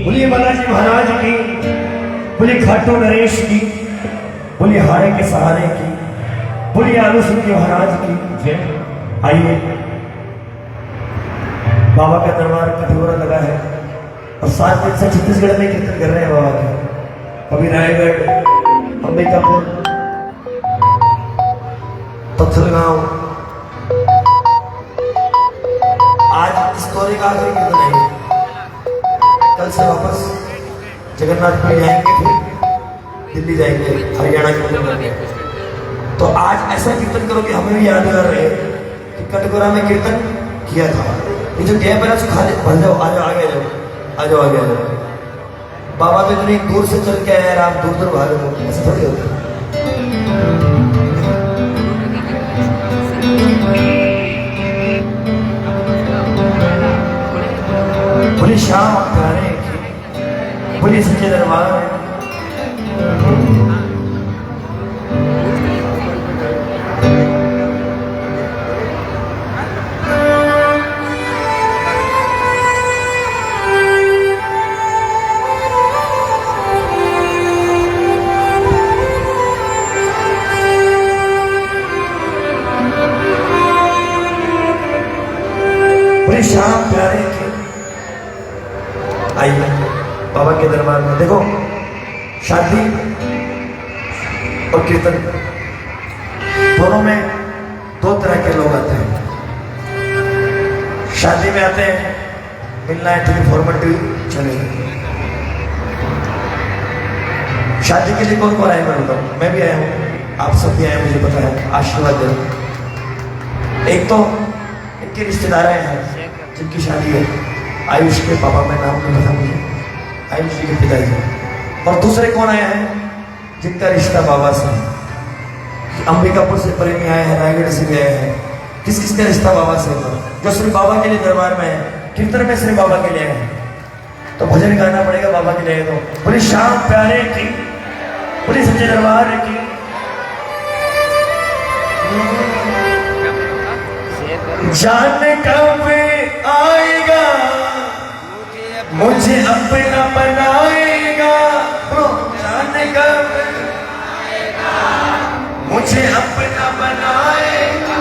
बोलिए बालाजी महाराज की, बोलिए खाटू नरेश की, बोलिए हाड़े के सहारे की, बोलिए आलूसुन के महाराज की जय। आइए, बाबा का दरबार कटोरा लगा है और 7 दिन से छत्तीसगढ़ में कीर्तन कर रहे हैं बाबा के। कभी रायगढ़, अंबिकापुर, पत्थलगांव। आज इस दौरे का आखिरी कीर्तन है। कल से वापस जगन्नाथपुरी जाएंगे, फिर दिल्ली जाएंगे, हरियाणा कीर्तन करने। तो आज ऐसा कीर्तन करो कि हमें भी याद कर रहे कि कटघोरा में कीर्तन किया था। ये जो गैप है ना, खा ले, भर जाओ, आ जाओ, आगे जाओ, आ जाओ, आगे आ जाओ। बाबा तो इतनी दूर से चल के आए यार, आप दूर दूर भाग दो, ऐसा थोड़ी होता है। बोली शाम प्यारे की, बोली सच्चे दरबार। बोली शाम प्यारे की। आइए बाबा के दरबार में। देखो, शादी और कीर्तन दोनों में 2 तरह के लोग आते हैं। शादी में आते हैं, मिलना है, थोड़ी फॉर्मेलिटी चलेगी। शादी के लिए कौन कौन आए मैं बताऊं? मैं भी आया हूं, आप सब भी आए, मुझे पता है, आशीर्वाद दे। एक तो इनके रिश्तेदार आए हैं जिनकी शादी है, आयुष के पापा, में नाम नहीं पता मुझे, आयुष जी के पिताजी। और दूसरे कौन आए हैं जिनका रिश्ता बाबा से, अंबिकापुर से प्रेमी आए हैं, रायगढ़ से भी आए हैं। किस किस का रिश्ता बाबा से, जो सिर्फ बाबा के लिए दरबार में है, कीर्तन में सिर्फ बाबा के लिए है। तो भजन गाना पड़ेगा बाबा के लिए। तो बोली शाम प्यारे की, बोली सच्चे दरबार की। जाने कब आएगा, मुझे अपना बनाएगा। जाने कब आएगा, मुझे अपना बनाएगा।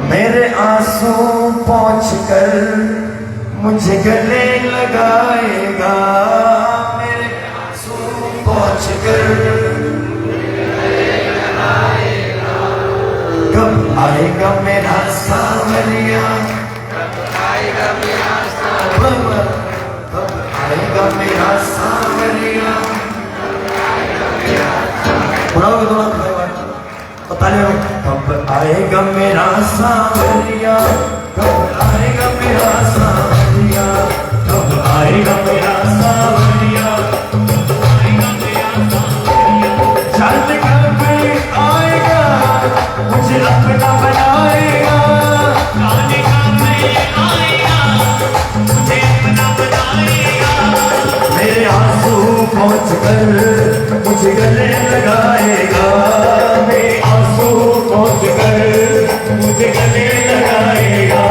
मेरे आंसू पहुंच कर मुझे गले लगाएगा। मेरे आंसू पहुंच कर कब आएगा मेरा सावरिया, कब आएगा मेरा सावरिया, कब आएगा मेरा सावरिया। बुलाओगे दोनों पता नहीं, कब आएगा मेरा सावरिया, कब आएगा मेरा सावरिया, कब आएगा मेरा सावरिया, कब आएगा मेरा सावरिया। चल कब आएगा, मुझे अपना बनाएगा। गाने कब आएगा, मुझे अपना बनाएगा। मेरे आंसू पहुंच कर मुझे गले लगाएगा। मेरे आंसू पहुंच कर मुझे गले लगाएगा।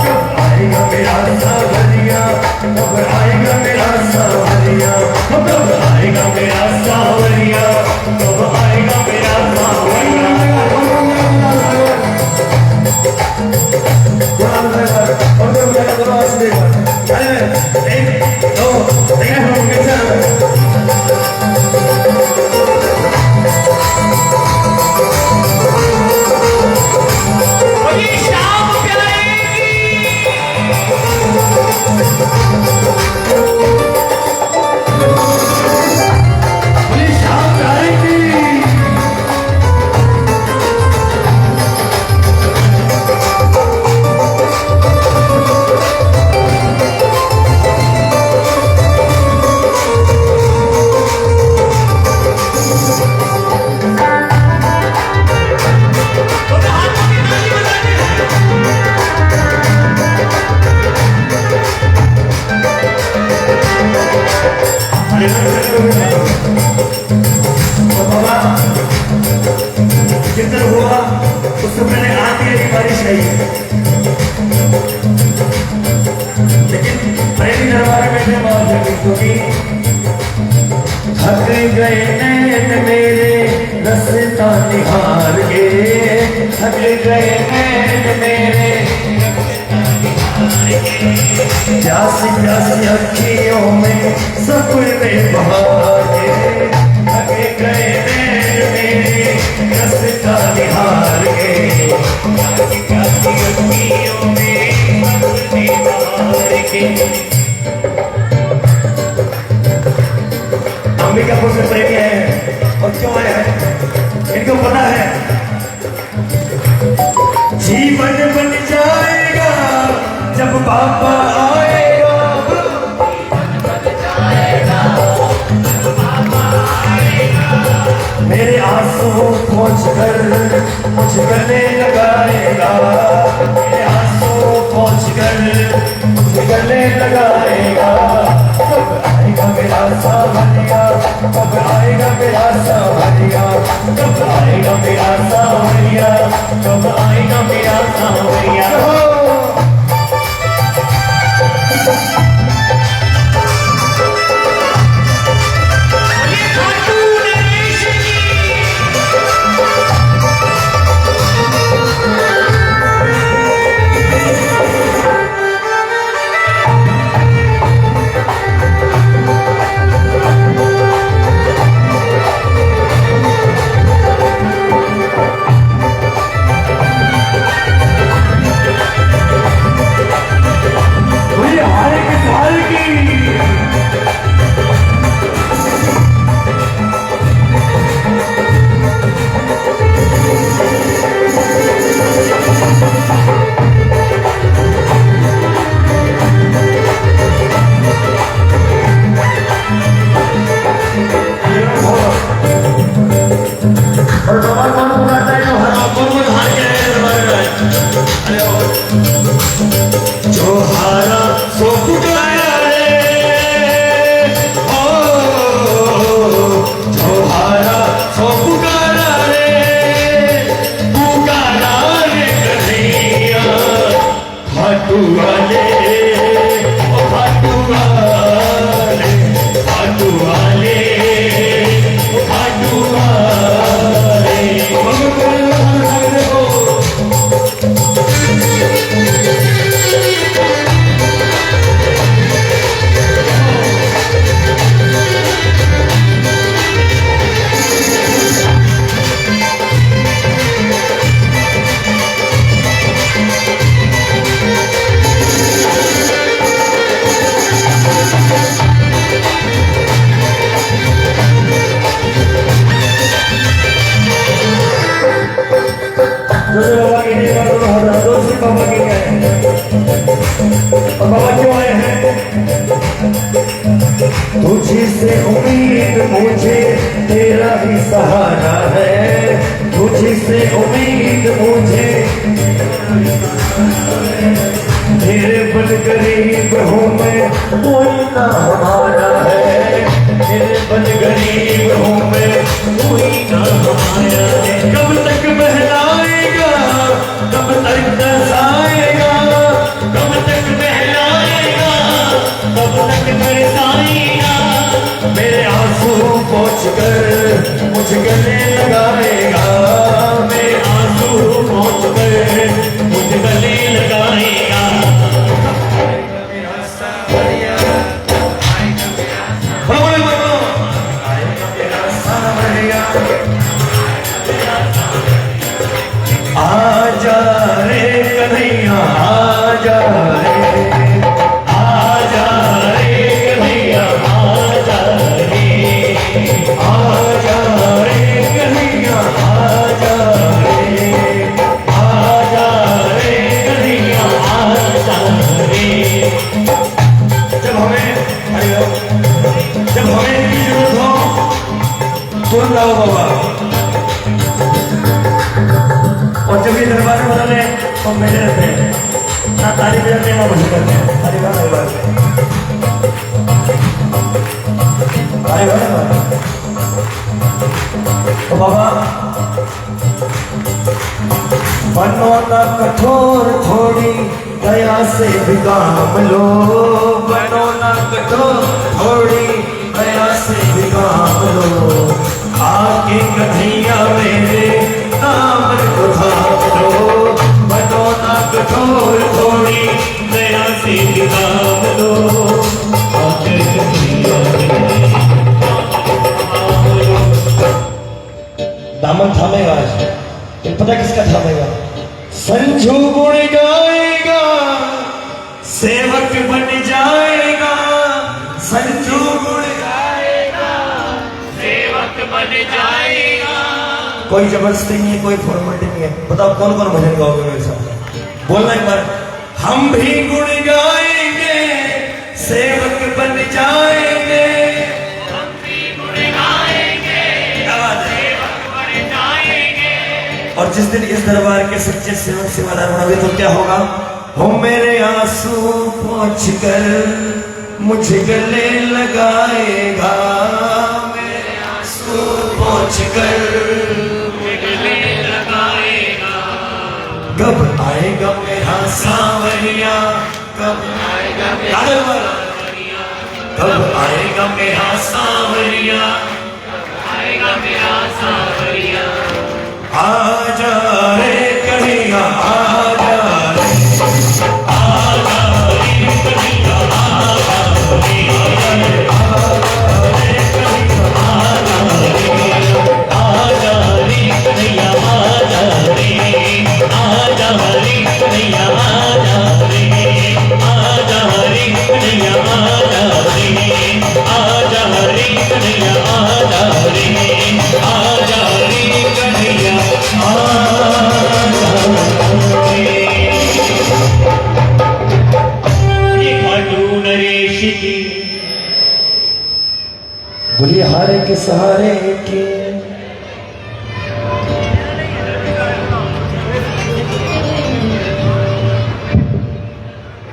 कब आएगा मेरा सावरिया, कब आएगा मेरा सावरिया, कब आएगा मेरा सावरिया, कब आएगा मेरा सावरिया। क्योंकि थक गए नैन मेरे रस्ता निहार के, थक गए नैन मेरे प्यासी प्यासी अखियों में सपने बहार के, थक गए नैन मेरे रस्ता निहार के, प्यासी प्यासी अखियों में सपने बहार के। अंबिकापुर से प्रेमी है और क्यों आए हैं इनको पता है। जीवन बन जाएगा जब बाबा आएगा, मेरे आंसू पहुंच कर मुझ गले लगाएगा, मेरे आंसू पहुंच कर मुझ गले लगाएगा। कब आएगा मेरा सावरिया, कब आएगा मेरा सावरिया, कब आएगा मेरा सावरिया, कब आएगा मेरा सावरिया। जो हारा सो पुकारा रे, जो हारा सो पुकारा रे, पुकारा रे कन्हैया खाटू वाले, खाटू वाले, खाटू वाले, खाटू वाले। बाबा की और बाबा क्यों आए हैं। तुझी से उम्मीद मुझे तेरा ही सहारा है, तुझी से उम्मीद मुझे तेरे बन गरीब हूँ मैं, कोई ना हमारा है, तेरे बन गरीब हूँ मैं, कोई ना हमारा है। कब तक बहलाएगा, कब तक तरसाएगा, कब तक बहलाएगा, कब तक तरसाएगा, मेरे आंसू पहुँच कर मुझ गले लगाएगा, मेरे आंसू पहुँच कर मुझ गले लगाएगा। आजा रे कन्हैया, आजा रे, आजा रे कन्हैया, आजा रे, आजा रे कन्हैया, आजा रे, आजा रे कन्हैया, आजा रे। जब हमें इनकी जरूरत हो तो लाओ बाबा, और जब ये दरबार में बदले तो मेरे रहते हैं ना, तारी बजाते हैं ना मुझे करते हैं। अरे वाह अरे वाह अरे वाह। तो बाबा बनो ना कठोर, थोड़ी दया से भी काम लो, बनो ना कठोर, थोड़ी दया से भी काम लो, आके कन्हैया मेरे दामन को थाम लो, बनो ना कठोर थोड़ी दया से भी काम लो, आके कन्हैया मेरे दामन थामेगा आज। तो पता किसका थामेगा? संजू गुण गाएगा, सेवक बन जाएगा, संजू गुण गाएगा, सेवक बन जाएगा। कोई जबरदस्ती नहीं है, कोई फॉर्मेलिटी नहीं है। बताओ कौन कौन भजन गाओगे मेरे साथ? बोलना एक बार। हम भी गुण गाएंगे, सेवक बन जाएंगे, हम भी गुण गाएंगे, सेवक बन जाएंगे। और जिस दिन इस दरबार के सच्चे सेवक सेवादार बनोगे तो क्या होगा? हो मेरे आंसू पहुंच कर मुझे गले लगाएगा, मेरे आंसू पहुंच कर मुझे गले लगाएगा। कब आएगा मेरा सांवरिया, कब आएगा मेरा सांवरिया, कब आएगा मेरा सांवरिया, कब आएगा मेरा सांवरिया। आजा रे कन्हैया आजा रे, आजा रे कन्हैया आजा रे, आजा रे कन्हैया आजा रे, आजा रे कन्हैया आजा रे, आजा रे कन्हैया आजा रे, आजा रे कन्हैया आजा रे, आजा रे कन्हैया बोलिए हारे के सहारे के,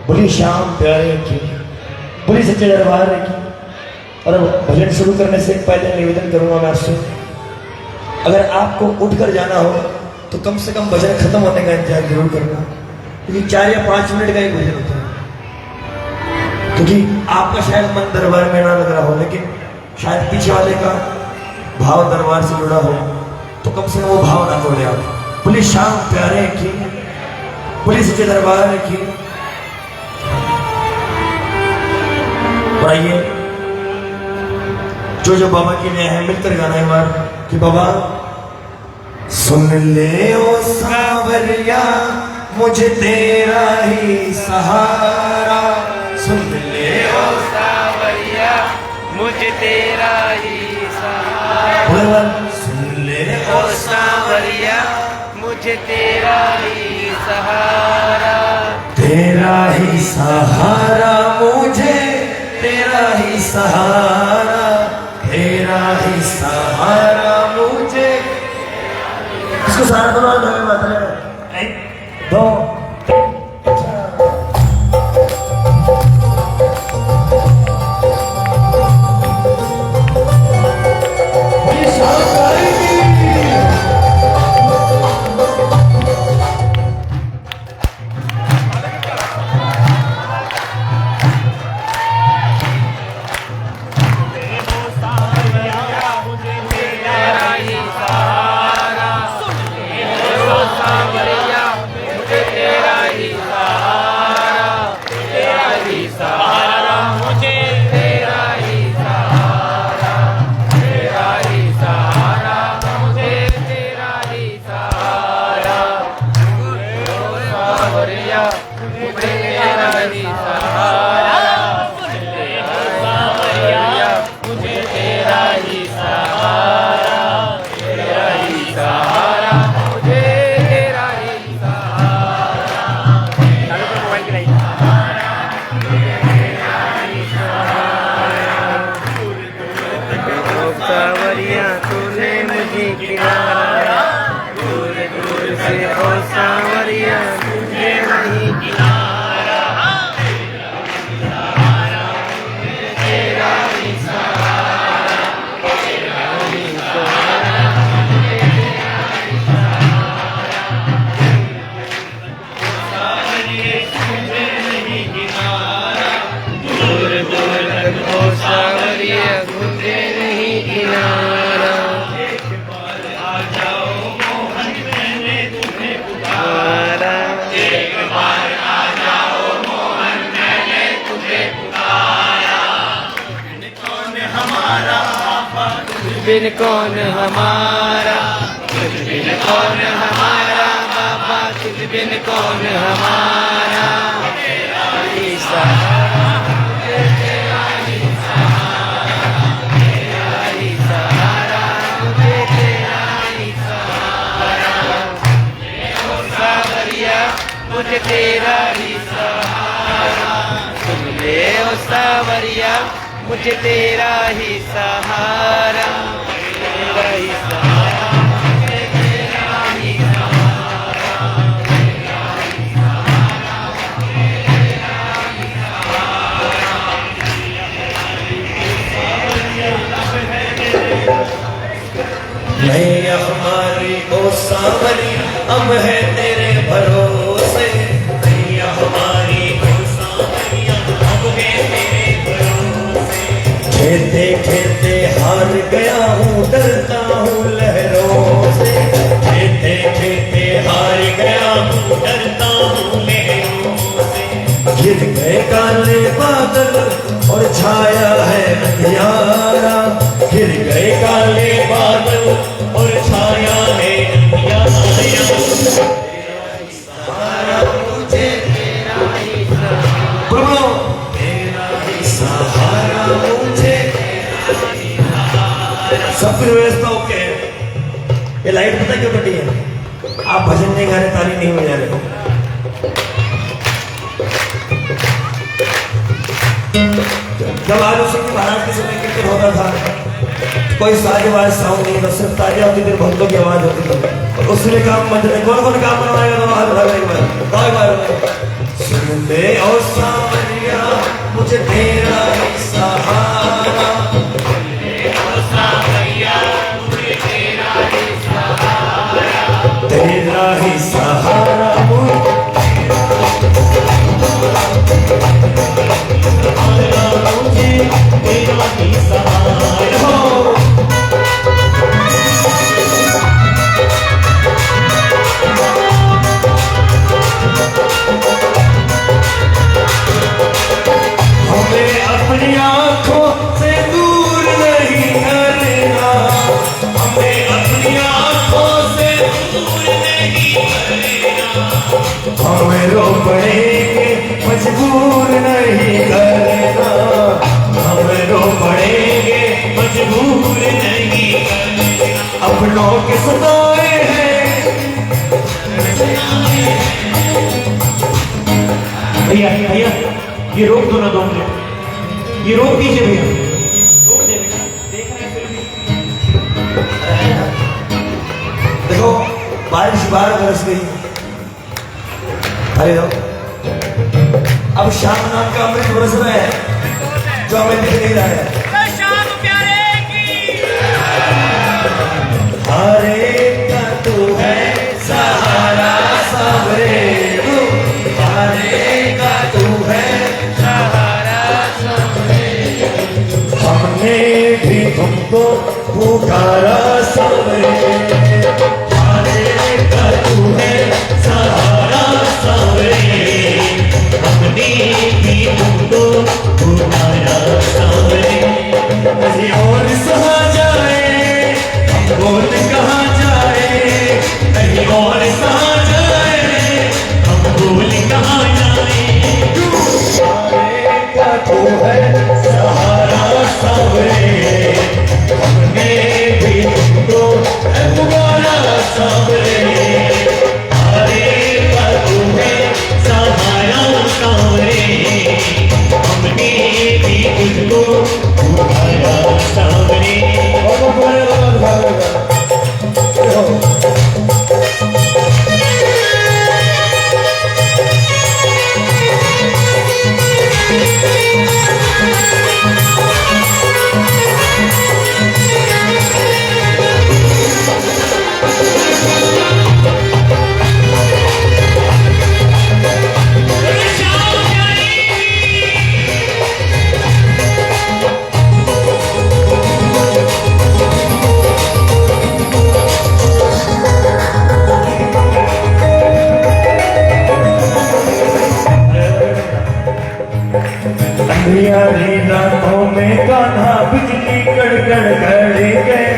बोलिए श्याम प्यारे की, बोलिए सच्चे दरबार की। और भजन शुरू करने से पहले निवेदन करूंगा मैं आपसे, अगर आपको उठकर जाना हो तो कम से कम भजन खत्म होने का इंतजार जरूर करना, क्योंकि 4 या 5 मिनट का ही भजन होता है। क्योंकि आपका शायद मन दरबार में ना लग रहा हो, लेकिन शायद पीछे वाले का भाव दरबार से जुड़ा हो, तो कम से कम वो भाव ना तोड़े आप। बोलिए श्याम प्यारे की, बोलिए सच्चे दरबार की। आइए जो बाबा के लिए है मिलकर गाना है बार कि बाबा सुन ले ओ सांवरिया मुझे तेरा ही सहारा, सुन ले ओ सांवरिया मुझे तेरा ही सहारा, सुन ले ओ सांवरिया मुझे तेरा ही सहारा, तेरा ही सहारा मुझे, तेरा ही सहारा, तेरा ही सहारा मुझे। इसको सहारा दोनों में बात है। दो बिन कौन हमारा, तुझ बिन कौन हमारा बाबा, तुझ बिन कौन हमारा। तेरा ही सहारा, तेरा ही सहारा, तेरा ही सहारा, मुझे तेरा ही सहारा। ओ सावरिया मुझे तेरा ही सहारा, तुम ले ओ सावरिया मुझे तेरा ही सहारा, तेरा ही सहारा, मुझे तेरा ही सहारा, तेरा ही सहारा, तेरा ही सहारा। नैया हमारी ओ सावरी अब है तेरे भरोसे, नैया हमारी ओ सावरी अब है तेरे भरोसे। खेलते खेलते हार गया हूँ, डरता हूँ लहरों से, खेलते खेलते हार गया हूँ, डरता हूँ लहरों से। गिर गए काले बादल और छाया है अंधियारा, गिर गए काले बादल और छाया है अंधियारा। तेरा ही सहारा मुझे, तेरा ही सहारा, तेरा ही सहारा मुझे, तेरा ही सहारा। सब कुछ व्यवस्था ओके है। ये लाइट पता क्यों कटी है? आप भजन नहीं गा रहे, ताली नहीं बजा रहे। जब आलू सिंह महाराज के समय कीर्तन होता था, कोई साजेबाज साउंड नहीं था, सिर्फ तालियां होती थी, भक्तों की आवाज होती थी। और उसने काम मत कौन कौन काम बनवाएगा तो हाथ उठा एक बार सुनते ओ सावरिया मुझे तेरा ही सहारा, ओ सावरिया मुझे तेरा ही सहारा, तेरा ही सहारा मुझे तेरा ही सहारा। हमें अपनी आंखों से दूर नहीं करना, हमें अपनी आंखों से दूर नहीं करना, हमें रोकने के मजबूर नहीं करना, हमें रोकने के मजबूर नहीं करना। अपनों के सताए हैं भैया भैया ये रोक दो ना 2 मिनट, ये रोक दीजिए भैया, रोक दे बेटा, देख रहे हैं फिल्म। देखो बारिश बाहर बरस गई, अरे अब शाम नाम का अमृत बरस रहा है जो हमें दिख नहीं रहा है। शाम प्यारे की हरे का तू है सहारा सावरे, हरे का तू है सहारा सावरे, हमने भी तुमको पुकारा सावरे, हरे का तू है सहारा सावरे, हमने भी तुमको पुकारा सावरे। कहीं और सहा जाए हम बोल कहाँ जाए, कहीं और सहा जाए हम बोल कहाँ जाए। हरे का तू है सहारा सावरे, हमने भी तुमको पुकारा सावरे, हरे का तू है सहारा सावरे, हमने भी तुमको पुकारा सावरे। अंधियारी रातों में कान्हा बिजली कड़कड़ गड़े गए,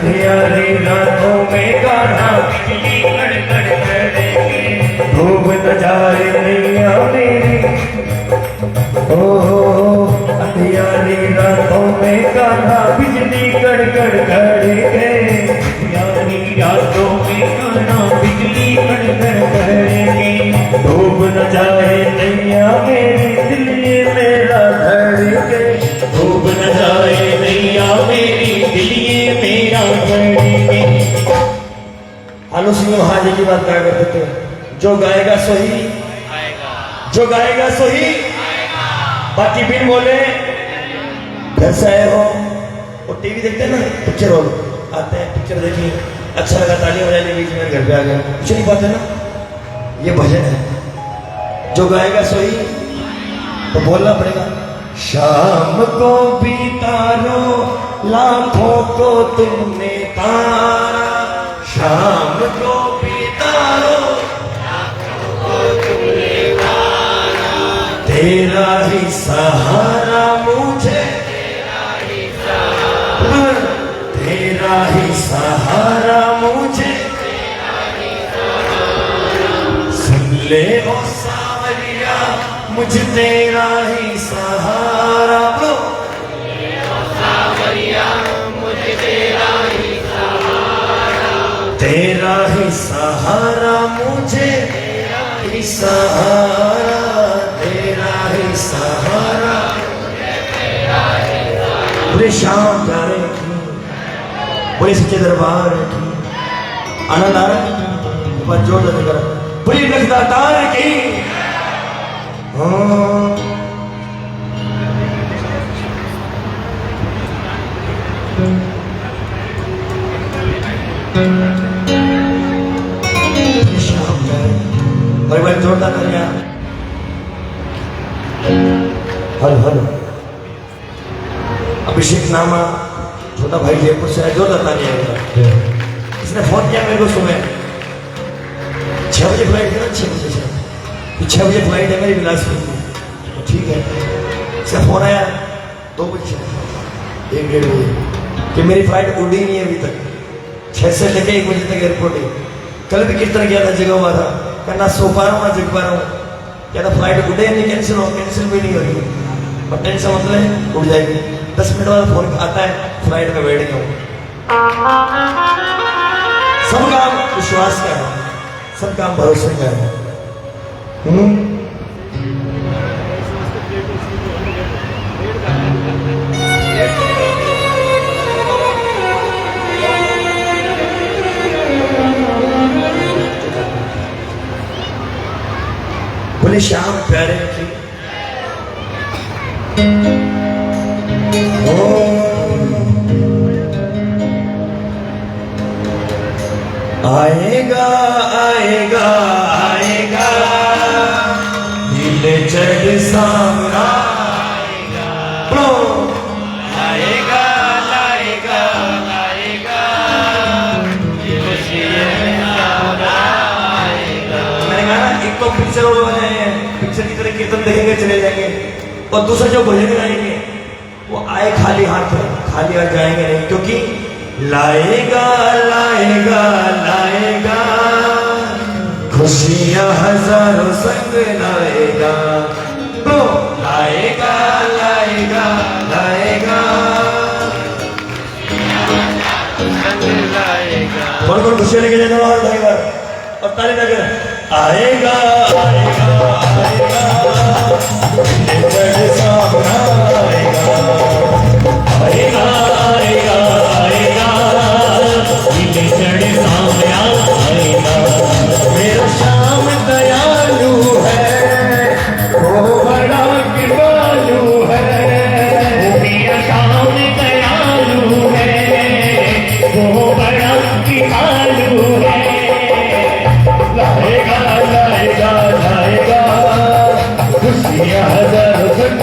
अंधियारी रातों में गाना बिजली कड़कड़ करेंगे डूब न जाए नैया मेरी ओ अंधियारी रातों में गाना बिजली कड़कड़ करेंगे यारी रातों में गाना बिजली कड़कड़ करेंगे डूब न जाए नैया मेरी दिल ये मेरा धड़के डूब न जाए नैया मेरी दिल ये मेरा धड़के। आलू सिंह महाराज की बात क्या करते थे, जो गाएगा सही आएगा जो गाएगा सही बाकी बिन बोले। घर से आए हो वो टीवी देखते हैं ना, पिक्चर हॉल आते हैं, पिक्चर देखी अच्छा लगा, ताली बजाने बीच में घर पे आ गया, कुछ नहीं पाते ना। ये भजन है, जो गाएगा सही तो बोलना पड़ेगा। शाम को भी तारो लाखों को तुमने तारा, शाम को भी तारो तेरा ही सहारा मुझे, तेरा ही सहारा मुझे, सुन ले ओ सावरिया मुझे तेरा ही सहारा, बोलो तेरा ही सहारा मुझे, ही सहारा तेरा ही सहारा। पूरे शाम प्यारे की, पूरे सच्चे दरबार की, आनंद आ रहा है, एक बार जोर देकर पूरी लखदातार की। हाँ और एक बार जोरदार कर यार। हेलो हेलो अभिषेक नामा छोटा भाई जयपुर से है, जोरदार ताली आएगा। इसने फोन किया मेरे को सुबह 6 बजे फ्लाइट है ना, 6 बजे से 6 बजे फ्लाइट है मेरी बिलासपुर की, ठीक है। इसका फोन आया 2 बजे 1-1:30 बजे कि मेरी फ्लाइट उड़ी नहीं है अभी तक, 6 से लेके 1 बजे तक एयरपोर्ट है। कल भी किस तरह गया था, जगह हुआ था, कहना सो पा रहा हूँ ना जग पा रहा हूँ, क्या था फ्लाइट उड़े नहीं, कैंसिल हो, कैंसिल भी नहीं हो रही, और टेंशन मतलब उड़ जाएगी। 10 मिनट बाद फोन आता है फ्लाइट में बैठ गया हूँ। सब काम विश्वास का है, सब काम भरोसे का है। बोले श्याम प्यारे की आएगा आएगा आएगा दिल चढ़ सामरा आएगा, आएगा लाएगा लाएगा मैंने कहा ना, एक तो पिक्चर हो जाए, पिक्चर की तरह कीर्तन देखेंगे चले जाएंगे, और दूसरा जो भजन गाएंगे वो आए खाली हाथ जाएंगे नहीं, क्योंकि लाएगा लाएगा लाएगा खुशियां हजारों संग लाएगा, तो लाएगा लाएगा लाएगा। कौन कौन खुशियां लेके जाने वाला भाई बार और ताली लगे आएगा आएगा आएगा सामना आएगा आएगा आएगा आएगा दिल चढ़ सामने आएगा। मेरा श्याम दयालु है, वो बड़ा कृपालु है, मेरा श्याम दयालु है, वो बड़ा कृपालु है। लाएगा लाएगा लाएगा खुशियां हजारों संग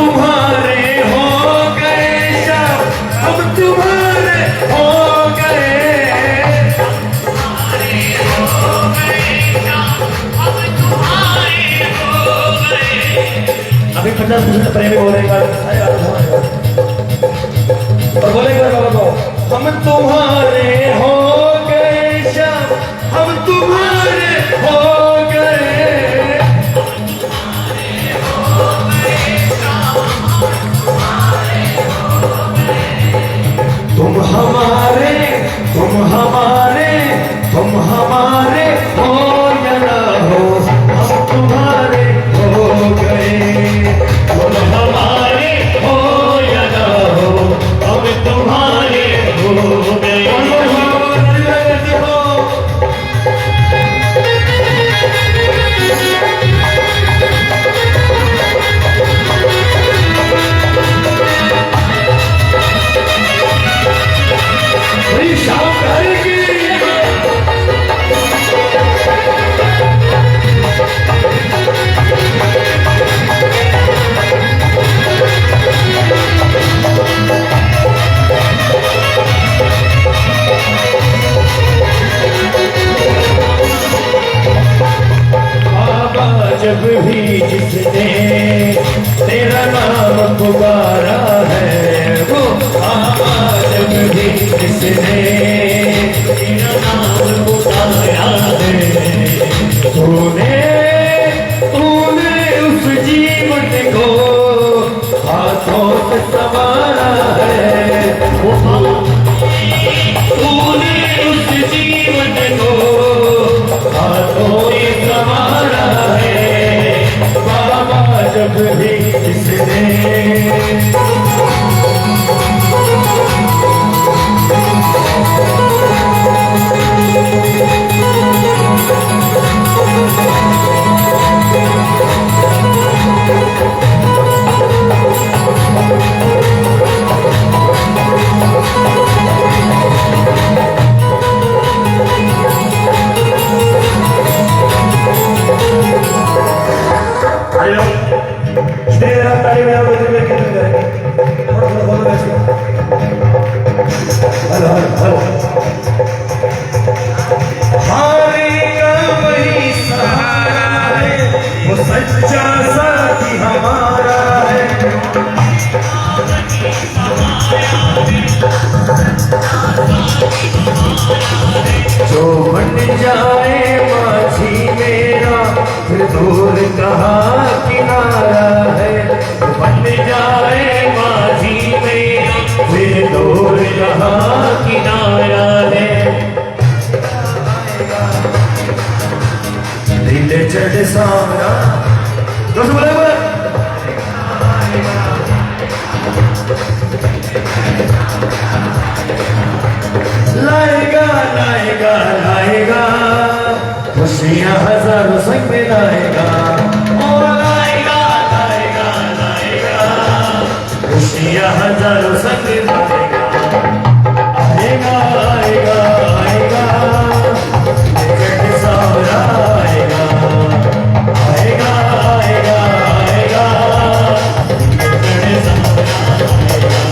तुम्हारे हो गए शाम, हम तुम्हारे हो गए। अभी 50% प्रेमी बोलेगा और बोलेगा बाबा को, हम तुम्हारे हो गए शाम, हम तुम्हारे हो गए। तुम हमारे, तुम हमारे, तुम हमारे हो या ना हो, हम तुम्हारे हो गए। तुम हमारे हो या ना हो, हम तुम्हारे हो गए। शाम करेगी। बाबा जब भी जिसने तेरा नाम पुकारा है, वो बाबा जब भी जिसने तेरा नाम पुकारा है, तूने तूने उस जीवन को हाथों से संवारा है। तूने उस जीवन को हाथों से संवारा है, बाबा जब भी जिसने। हारेगा वही सहारा है, वो सच्चा साथी हमारा है। जो बन जाए माझी मेरा, फिर दूर कहाँ किनारा है। जो बन जाए माझी मेरा, फिर दूर कहाँ किनारा है। दिल चढ़ सामना दोस्त बोले लाएगा लाएगा लाएगा, खुशियाँ हजारों संग में लाएगा। ओ लाएगा लाएगा लाएगा, खुशियाँ हजारों संग में लाएगा। आएगा आएगा आएगा, जग सावरा आएगा। आएगा आएगा आएगा, जग सावरा आएगा।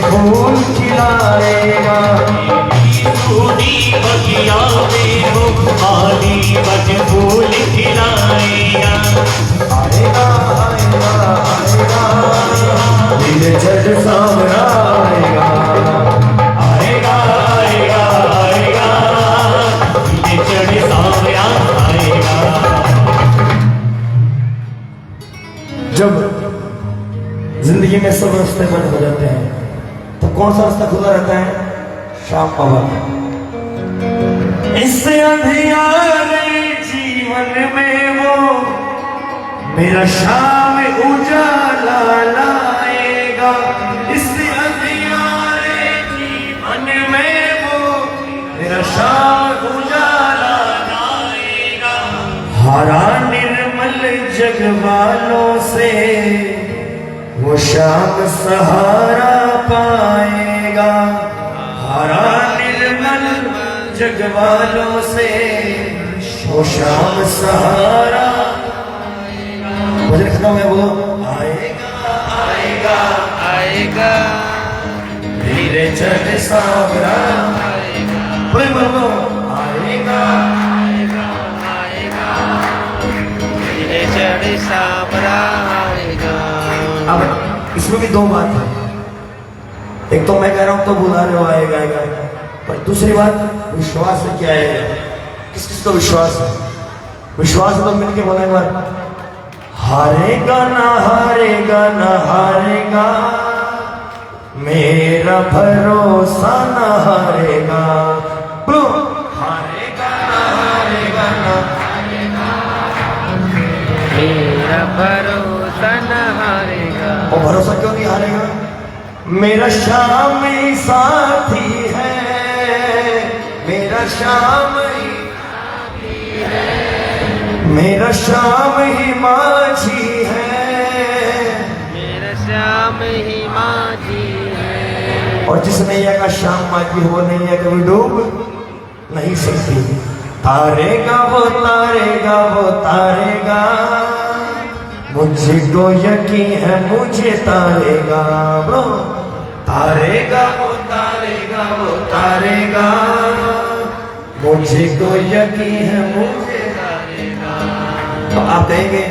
फूल खिलाएगा, सोनी बगिया में वो माली बज फूल खिलाएगा। आएगा आएगा आएगा दिल झट सामरा आएगा, आएगा आएगा आएगा दिल झट सामरा आएगा। जब जिंदगी में सब रास्ते बंद हो जाते हैं तो कौन सा रास्ता खुला रहता है? शाम बाबा। इस अंधियारे जीवन में वो मेरा शाम उजाला लाएगा, इस अंधियारे जीवन में वो मेरा शाम उजाला लाएगा। हरा निर्मल जग वालों से वो शाम सहारा पाएगा, हरा निर्मल जग वालों से वो शाम सहारा। भजन खत्म हो गया, बोलो आएगा आएगा आएगा धीरे चढ़ सावरा, बोले बोलो आएगा आएगा आएगा धीरे चढ़ सामरा आएगा। अब इसमें भी दो बात है, एक तो मैं कह रहा हूं तो बुला रहे हो आएगा आएगा, पर दूसरी बात विश्वास है कि आएगा। किस किस को विश्वास है? विश्वास है तो मिलके बोला एक बार, हारेगा ना हारेगा ना हारेगा, मेरा भरोसा ना हारेगा, बोलो हारेगा ना हारेगा ना हारेगा, मेरा भरोसा न हारेगा। और भरोसा क्यों नहीं हारेगा? मेरा शाम ही साथी है, मेरा शाम ही मेरा शाम ही माझी है, मेरा श्याम ही माझी है। और जिस नैया का शाम माझी हो नैया कभी डूब नहीं सकती। तारेगा वो तारेगा वो तारेगा, मुझको यकीन है मुझे तारेगा, ब्रो तारेगा वो तारेगा वो तारेगा, मुझको यकीन है मुझे तारेगा। तो आप कहेंगे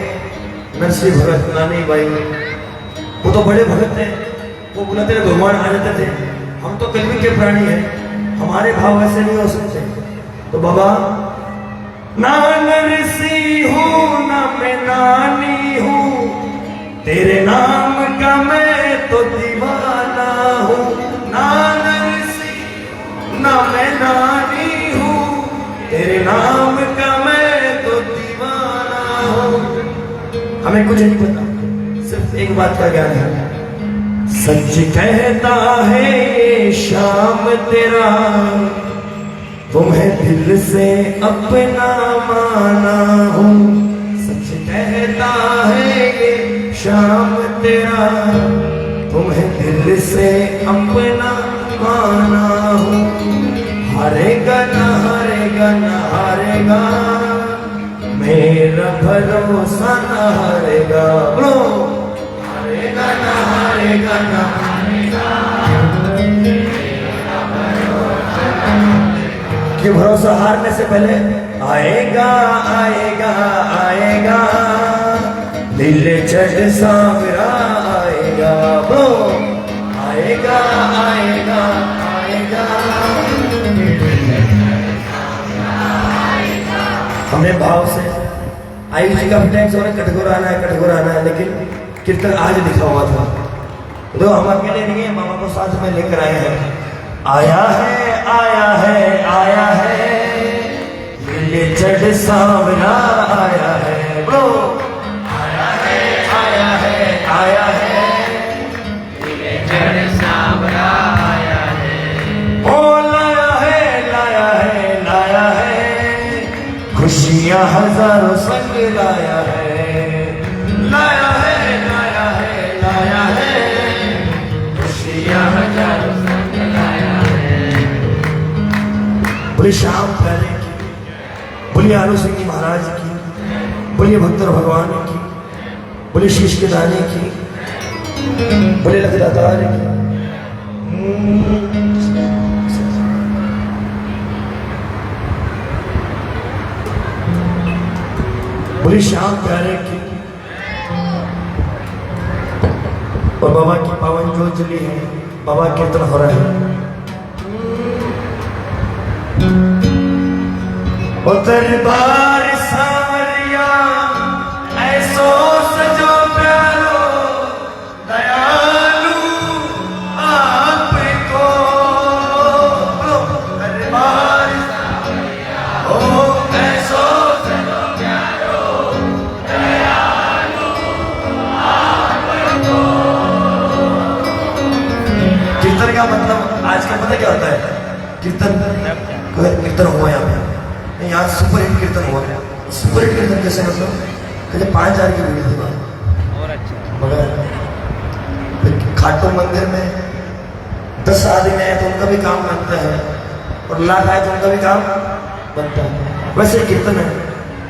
नरसिंह भगत नानी भाई वो तो बड़े भगत हैं, वो बुलाते थे भगवान आ जाते थे, हम तो कलमी के प्राणी हैं, हमारे भाव ऐसे नहीं हो सकते। तो बाबा ना नरसिंह हूँ ना मैं नानी हूँ, तेरे नाम का मैं तो दीवाना हूँ। ना नरसिंह ना मैं नानी हूँ, तेरे नाम का मैं तो दीवाना हूँ। हमें कुछ नहीं पता, सिर्फ एक बात का ज्ञान है, सच कहता है ये शाम तेरा, तुम्हें दिल से अपना माना हूँ। सच कहता है ये शाम तेरा, तुम्हें दिल से अपना माना हूँ। हारेगा ना हारेगा ना हारेगा, मेरा भरोसा ना हारेगा, बोलो हारेगा ना हारेगा ना हारेगा, कि भरोसा हारने से पहले आएगा आएगा आएगा दिल चढ़ सावरा आएगा, बो आएगा आएगा आएगा। हमने भाव से आयुष जी का टाइम से कटघोराना है, लेकिन कीर्तन आज लिखा हुआ था, तो हम अकेले नहीं है, मामा को साथ में लेकर आए हैं। आया है आया है आया है मिले चढ़ सावरा आया है ब्रो आया है आया है आया है जड़ सांवरा आया है। ओ लाया है लाया है लाया है खुशियां हजारों संग लाया है लाया है लाया है लाया है खुशियां हजारों संग लाया है। बोले श्याम प्यारे की, बोलिए आलू सिंह जी महाराज की, बोलिए भक्तर भगवान की, बोलिए शीश के दाने की, बोले लखदातार की। बोले श्याम प्यारे की और बाबा की पावन ज्योत जली है, बाबा कीर्तन हो रहा है। और दरबार सावरिया ऐसो सजो प्यारो दयालु आपको दरबार सावरिया ओ ऐसो सजो प्यारो दयालु आपको। कीर्तन का मतलब आजकल पता क्या होता है? कीर्तन हुआ यहाँ पे, यहाँ सुपर हिट कीर्तन हुआ। सुपर हिट कीर्तन कैसे मतलब कहते 5000 की भीड़ थी और अच्छा मगर खाटू मंदिर में 10 आदमी आए तो उनका भी काम बनता है और लाख आए तो उनका भी काम बनता है। वैसे कीर्तन है,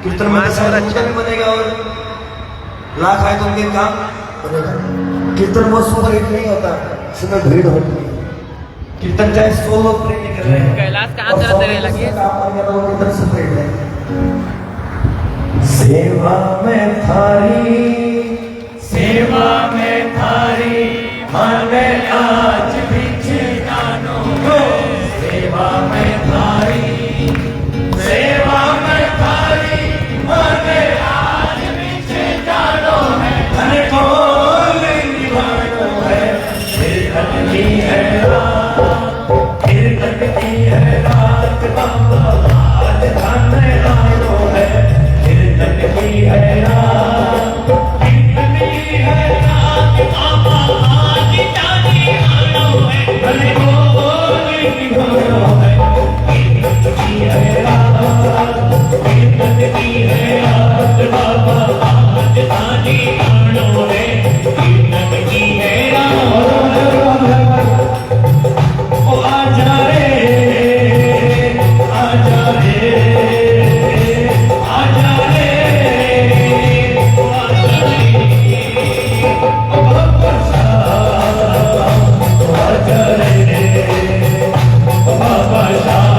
कीर्तन में 10 आए तो उनका भी बनेगा और लाख आए तो उनके काम बनेगा। कीर्तन वो सुपर हिट नहीं होता, उसमें भीड़ होती है। कीर्तन चाहे 100 लोग प्रे नहीं कर रहे हैं, कैलाश कहाँ दर्द देने लगी है? कीर्तन से प्रे है। सेवा में थारी मन आज पीछे जानो सेवा में थारी मन आज पीछे जानो है धन कोल निभानो है कीर्तन की है रात बाबा आज धन आयो है कीर्तन की है रात बाबा आज जानी आयो है धन कोल निभानो है कीर्तन की है रात बाबा आज जानी आयो है कीर्तन की है रात। ओ आजा रे आजा रे आजा रे ओ आजा रे ओ बाबा शाह आजा रे ओ बाबा शाह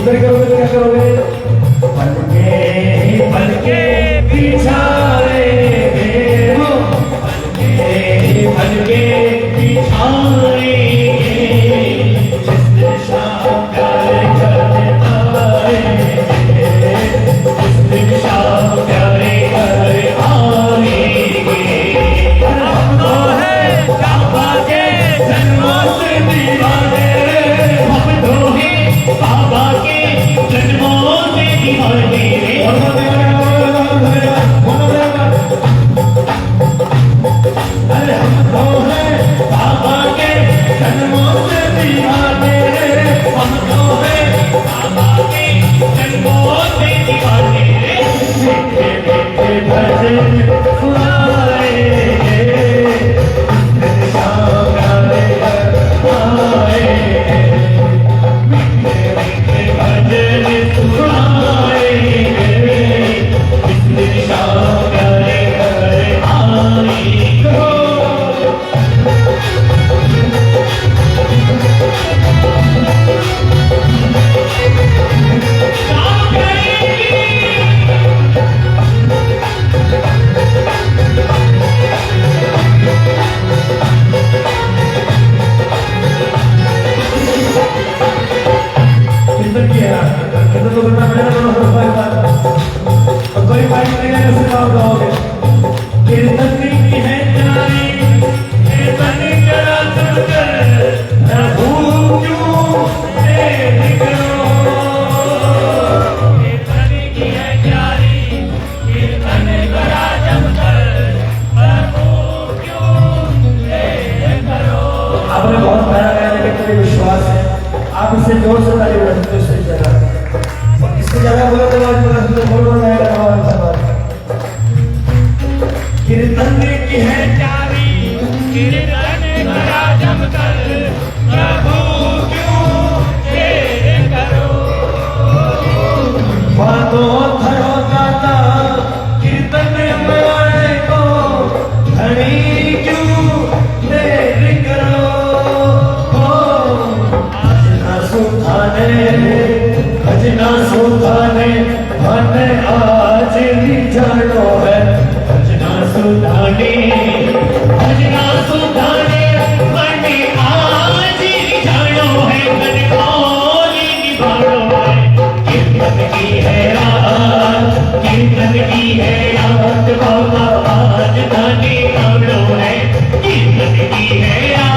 इधर करोगे तो क्या करोगे? पलके बिछाएंगे हो, पलके बिछाएंगे, जिस दिन शाम प्यारे घर आएंगे, जिस दिन शाम प्यारे घर आएंगे। हम तो है काबा के जन्मों से दीवाने, हम तो है काबा के जन्मों से दीवाने। अरे हम तो है काबा के जन्मों से दीवाने, हम तो है काबा के जन्मों से दीवाने। मीठे मीठे भजन सुनाएंगे, शाम प्यारे घर आएंगे, मीठे मीठे भजन सुनाएंगे, शाम प्यारे घर आएंगे। कीर्तन किया, कीर्तन तो करना पड़ेगा दोनों तरफ एक बार। और कोई बात नहीं है, ऐसे आप गाओगे। कीर्तन की है जानी, कीर्तन करा सुनकर प्रभु क्यों देर करो। कीर्तन की है जानी, कीर्तन करा जमकर प्रभु क्यों देर करो। आपने बहुत प्यारा गाया, लेकिन मुझे विश्वास है आप इससे जोर से ताली बजा सकते हो। इससे ज्यादा बोलो तो बोलो कीर्तन की है जारी, कीर्तन करा जमकर प्रभु क्यों देर करो। बातों धरो गाता कीर्तन में आए को, धनी क्यों देर करो। भजना सुधाने मन आज भी जानो है, भजना सुधाने मन आज भी जानो है, मन आज निभानो है। कीर्तन की है रात, कीर्तन की है रात, बाबा आज धाने आनो है, कीर्तन की है रात।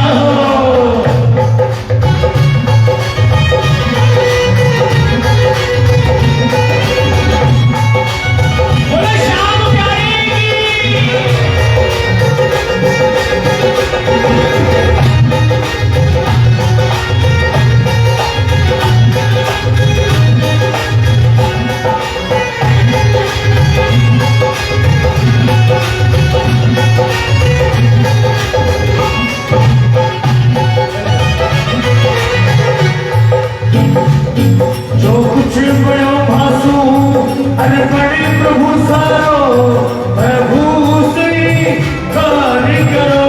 जो कुछ बड़ो भासू अरे बड़े प्रभु सारो, प्रभु स्वीकार करो।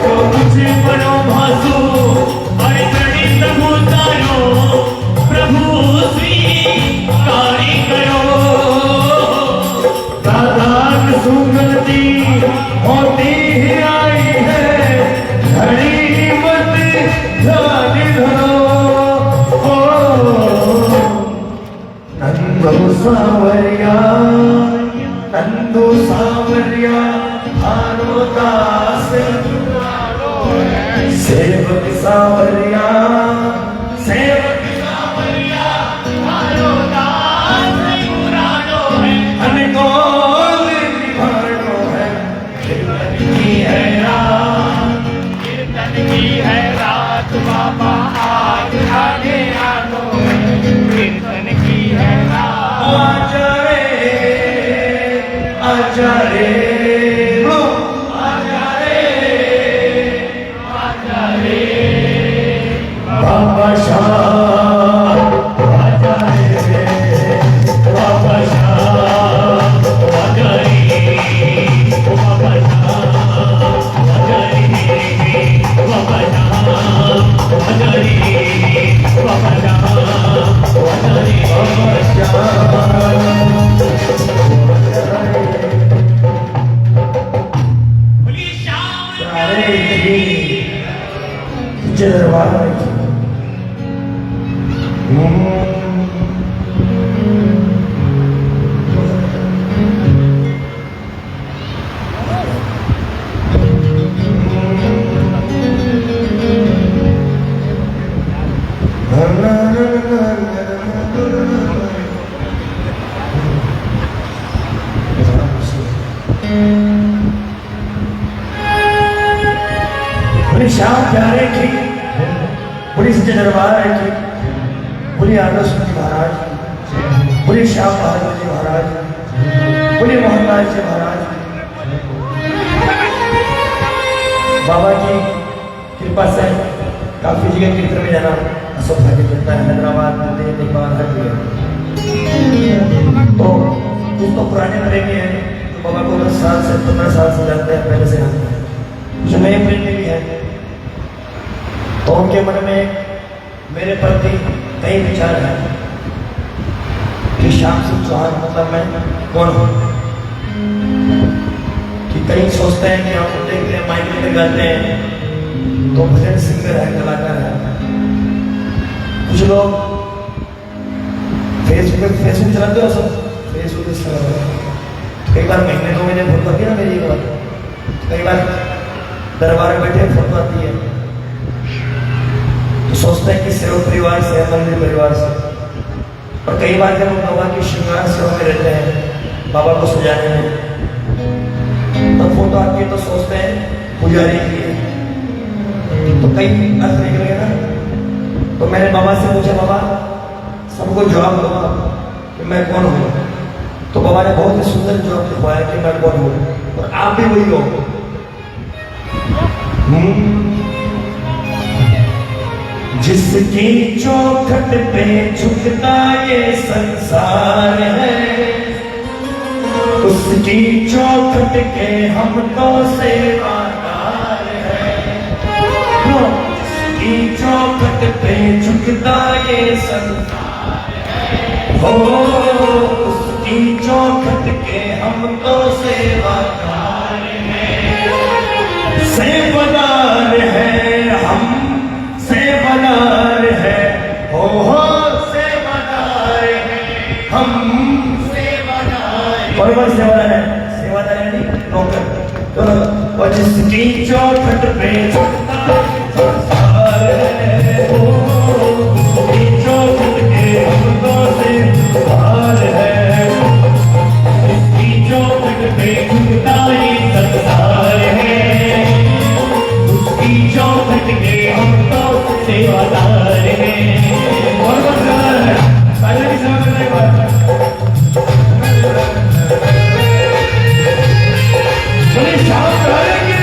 जो कुछ बड़ो भासू अरे बड़े प्रभु सारो, प्रभु स्वीकार करो। दादा सुगंधी होती ही आई है, घड़ी मत ध्यान धरो। नंदू सावरिया, नंदू सावरिया हारो दास, सेवक सावरिया, सेवक सावरिया हारो दास पुरानो है, अनकोल निभानो है। कीर्तन की है रात, कीर्तन की है रात, बाबा आज आगे आनो है, कीर्तन की है रात। आजा रे आजा रे आजा रे आजा रे बाबा शाह, आजा रे बाबा शाह, आजा रे बाबा शाह, आजा रे बाबा शाह, आजा रे बाबा शाह। बोले श्याम प्यारे की, बोले सच्चे दरबार की, बोले आदर्श जी महाराज, बोले श्याम बहादुर जी महाराज, बोले मोहनलाल जी महाराज। बाबा की कृपा से काफी जगह कीर्तन में जाना सौभाग्य मिलता है। हैदराबाद, दिल्ली, नेपाल, हर जगह। तो कुछ तो पुराने प्रेमी है, तो बाबा को 10 साल से 15 साल से जानते हैं, पहले से जानते हैं। कुछ नए प्रेमी भी है, तो उनके मन में मेरे प्रति कई विचार हैं कि श्याम सिंह चौहान मतलब मैं कौन हूँ। कि कई सोचते हैं कि हम देखते हैं माइक में गाते हैं तो भजन सिंगर है, कलाकार है। कुछ लोग फेसबुक चलाते हो, सब फेसबुक कई बार महीने 2 महीने फोटो आती है ना मेरी, कई बार दरबार में बैठे फोटो आती है, तो सोचते हैं कि सेवक परिवार से, मंदिर परिवार से। और कई बार जब हम बाबा की श्रृंगार सेवा में रहते हैं, बाबा को सजाने में, तब फोटो आती है तो सोचते हैं पुजारी की है, तो कई अर्थ निकल गए ना। तो मैंने बाबा से पूछा, बाबा सबको जवाब दो कि मैं कौन हूँ। तो बाबा ने बहुत ही सुंदर जवाब दिखवाया कि मैं कौन हूँ, और आप भी वही हो। जिसकी चौखट पे झुकता ये संसार है, उसकी चौखट के हम तो सेवादार हैं। जिसकी चौखट पे झुकता ये संसार है, हो उसकी चौखट के हम तो सेवादार हैं। सेवादार है हम, सेवादार है, हो सेवादार है हम, सेवादार। बराबर सेवादार है, सेवादार है नहीं नौकर। और जिसकी चौखट पे झुकता संसार है, हो उसकी चौखट के हम तो सेवादार है। जिसकी चौखट पे झुकता ये संसार है, उसकी चौखट के हम तो सेवादार हैं। और बस सेवादार है, पहले भी सेवा करने के बाद बोले श्याम प्यारे की।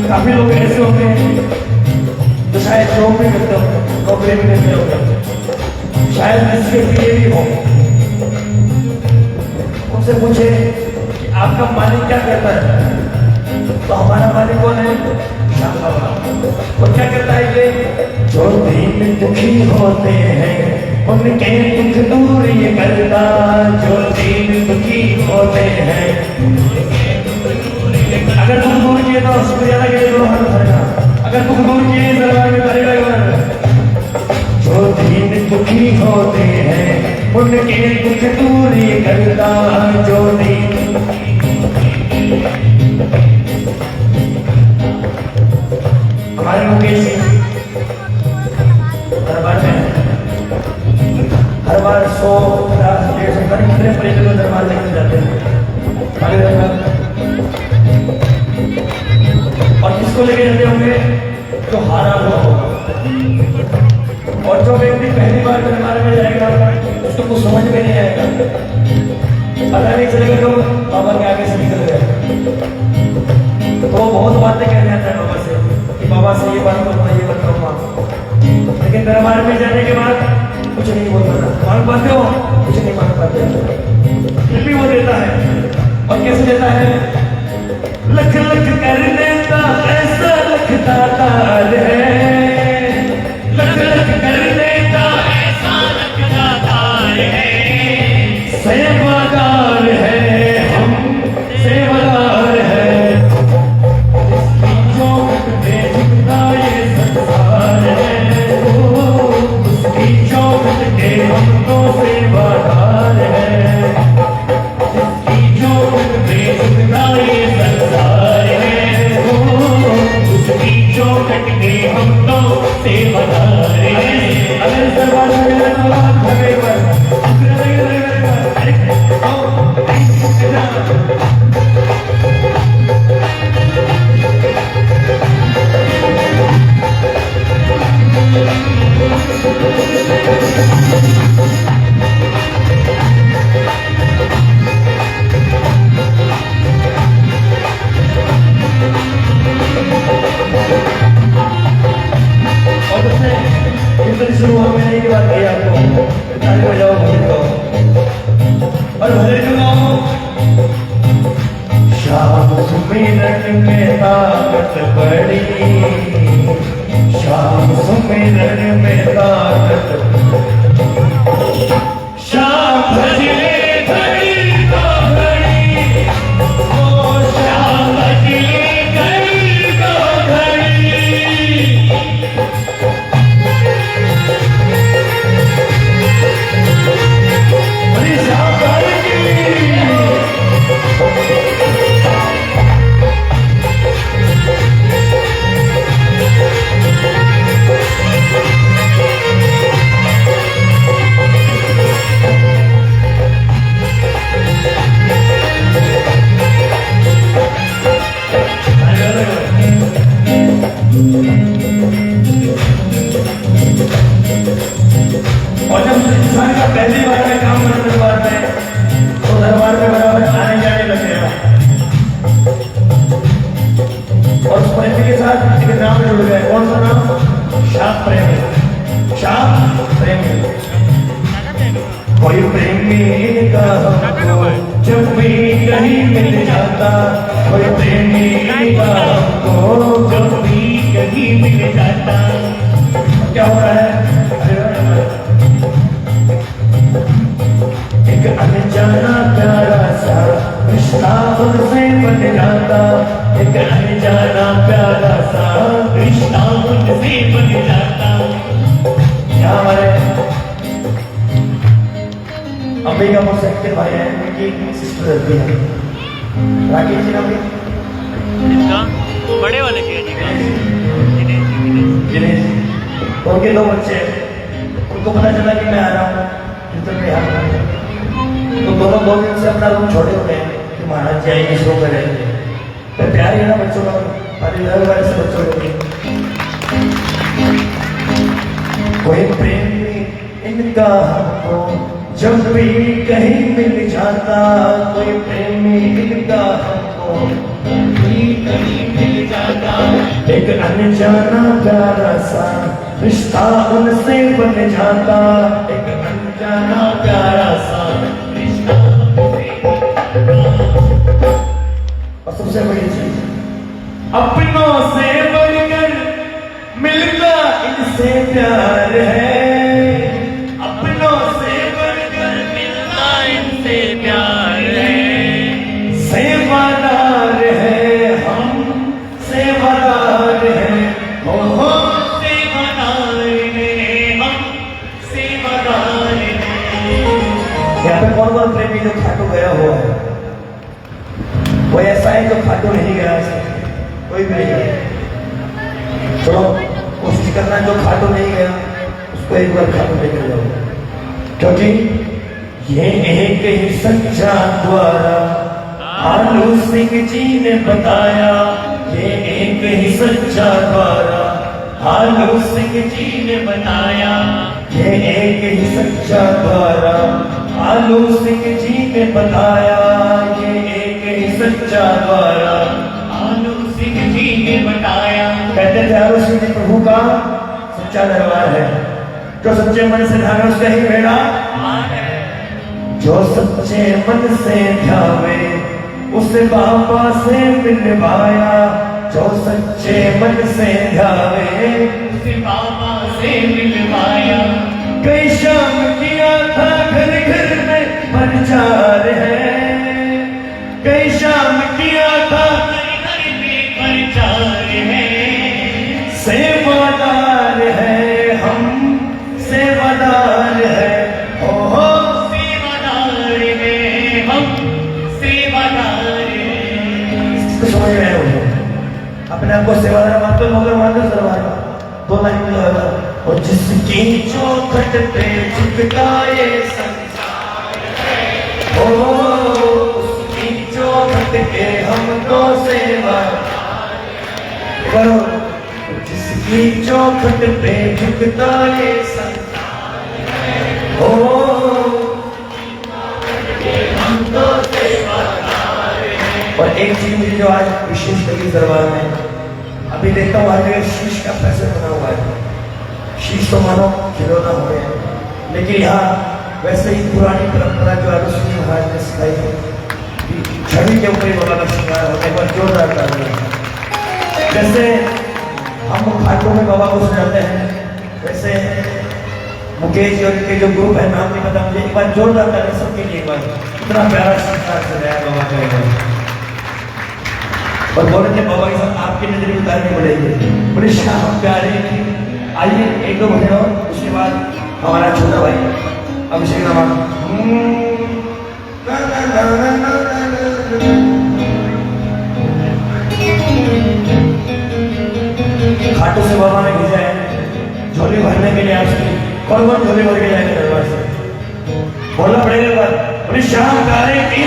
काफी लोग ऐसे होते हैं जो शायद जॉब भी करते होंगे, नौकरी भी करते होंगे, शायद इसके लिए भी हो। उनसे पूछे कि आपका मालिक क्या करता है, तो हमारा मालिक कौन है? श्याम बाबा। वो क्या करता है ये? जो दीन दुखी होते हैं उनके दुख दूर ये करता, जो दीन दुखी होते हैं। अगर दुख दूर किए तो शुक्रिया लगे तो हर करेगा, अगर दुख दूर किए दरबार में करेगा। जो दीन दुखी होते हैं उनके दुख दूर ये करता, जो दीन। हमारे मुकेश दरबार में हर बार 100-150 कितने परिजनों दरबार लेकर जाते हैं। और किसको लेके जाते होंगे? जो हारा हुआ होगा। और जो व्यक्ति पहली बार दरबार में जाएगा उसको कुछ समझ में नहीं आएगा, पता नहीं चलेगा जो बाबा के आगे से निकल गया। तो वो बहुत बातें कह जाता है बाबा से कि बाबा से ये बात करूँगा, ये बात करूँगा, लेकिन दरबार में जाने के बाद कुछ नहीं बोल पाता। मांग पाते हो? कुछ नहीं मांग पाते, फिर भी वो देता है। और कैसे देता है? लख सुमिरन में ताकत बड़ी, श्याम सुमिरन में ताकत, श्याम भजले घड़ी तो घड़ी, ओ श्याम भजले घड़ी तो घड़ी। अरे श्याम भजले और जब इंसान का पहली बार में काम करने दरबार में, तो दरबार में बराबर आने जाने लगेगा और उस प्रेमी के साथ एक नाम जुड़ गए। कौन सा नाम? श्याम प्रेमी। श्याम प्रेमी। कोई प्रेमी का हमको जब भी कहीं मिल जाता, कोई प्रेमी का हमको जब भी कहीं मिल जाता। क्या हो रहा है? एक अनजाना प्यारा सा रिश्ता उनसे बन जाता, एक अनजाना प्यारा सा रिश्ता उनसे बन जाता। क्या हमारे अंबिकापुर से के भाई हैं, उनकी सिस्टर रहती है राकेश जी नाम है। इसका बड़े वाले के जी का दिनेश। तो उनके 2 बच्चे हैं। उनको पता चला कि मैं आ रहा हूँ चित्र में यहाँ, तो दोनों 2 दिन से अपना रूम छोड़े हुए हैं कि महाराज जी आएंगे शो करेंगे। तो प्यार है ना बच्चों का, परिवार से बच्चों को। कोई प्रेमी इनका हमको जब भी कहीं मिल जाता, कोई प्रेमी इनका हमको कहीं कहीं मिल जाता। एक अनजाना प्यारा सा रिश्ता उनसे बन जाता, एक अनजाना प्यारा सा रिश्ता उनसे बन जाता। और सबसे बड़ी चीज, अपनों से बढ़कर मिलता इनसे प्यार है, अपनों से बढ़कर मिलता इनसे प्यार है। सेवादार है हम, सेवादार है हो सेवादार हैं हम, सेवादार हैं। यहाँ पे कौन कौन प्रेमी जो खाटू गया हुआ है? कोई ऐसा है जो खाटू नहीं गया है? कोई भी नहीं गया? चलो कोशिश करना, जो खाटू नहीं गया उसको एक बार खाटू लेकर जाओ, क्योंकि ये एक ही सच्चा द्वारा आलू सिंह जी ने बताया, ये एक ही सच्चा द्वारा आलू सिंह जी ने बताया, ये एक ही सच्चा द्वारा आलू सिंह जी ने बताया, ये एक ही सच्चा द्वारा आलू सिंह जी ने बताया। कहते थे आलू सिंह जी प्रभु का सच्चा दरबार है, जो सच्चे मन से ध्यान उसका ही बेड़ा, जो सच्चे मन से ध्यावे उसे बाबा से मिलवाया, जो सच्चे मन से ध्यावे उसे बाबा से मिलवाया। कई शाम किया था घर घर में प्रचार है, कई शाम किया था घर में प्रचार है। सेवादार है हम, सेवादार है हो सेवादार हैं हम, सेवादार हैं। इसको समझ में आया होगा। अपने आप को सेवादार मानते हो, मगर मानते हो दरबार में 2 लाइन में होगा, और जिसकी चौखट पे झुकता ये संसार है, ओ उसकी चौखट के हमको सेवा करो, जिसकी चौखट पे झुकता ये संसार है, ओ हमको सेवादार है। और एक चीज मुझे जो आज विशेष लगी दरबार में, अभी देखता हूँ हर जगह शीश का फैशन बना हुआ है। शीश तो मानो खिलौना हो गया, लेकिन यहाँ वैसे ही पुरानी परंपरा जो आलू सिंह महाराज ने सिखाई है, छवि के ऊपर बाबा का श्रृंगार होने पर बार जोरदार तालियां। जैसे हम खाटू में बाबा को सुनाते हैं, वैसे मुकेश और के जो ग्रुप है, नाम नहीं पता मुझे, एक बार जोरदार तालियां सबके लिए। एक बार इतना प्यारा संस्कार सजाया बाबा का एक बार। और बोले थे बाबा के साथ आपकी नजर उतारनी पड़ेगी, बड़े शाम प्यारे। आइए एक दो भजन और, उसके बाद हमारा छोटा भाई अभिषेक रावण। खाटू से बाबा ने भेजा है झोली भरने के लिए आपसे। कौन कौन झोली भर के जाएंगे दरबार से? बोलना पड़ेगा बड़ी शाम प्यारे की।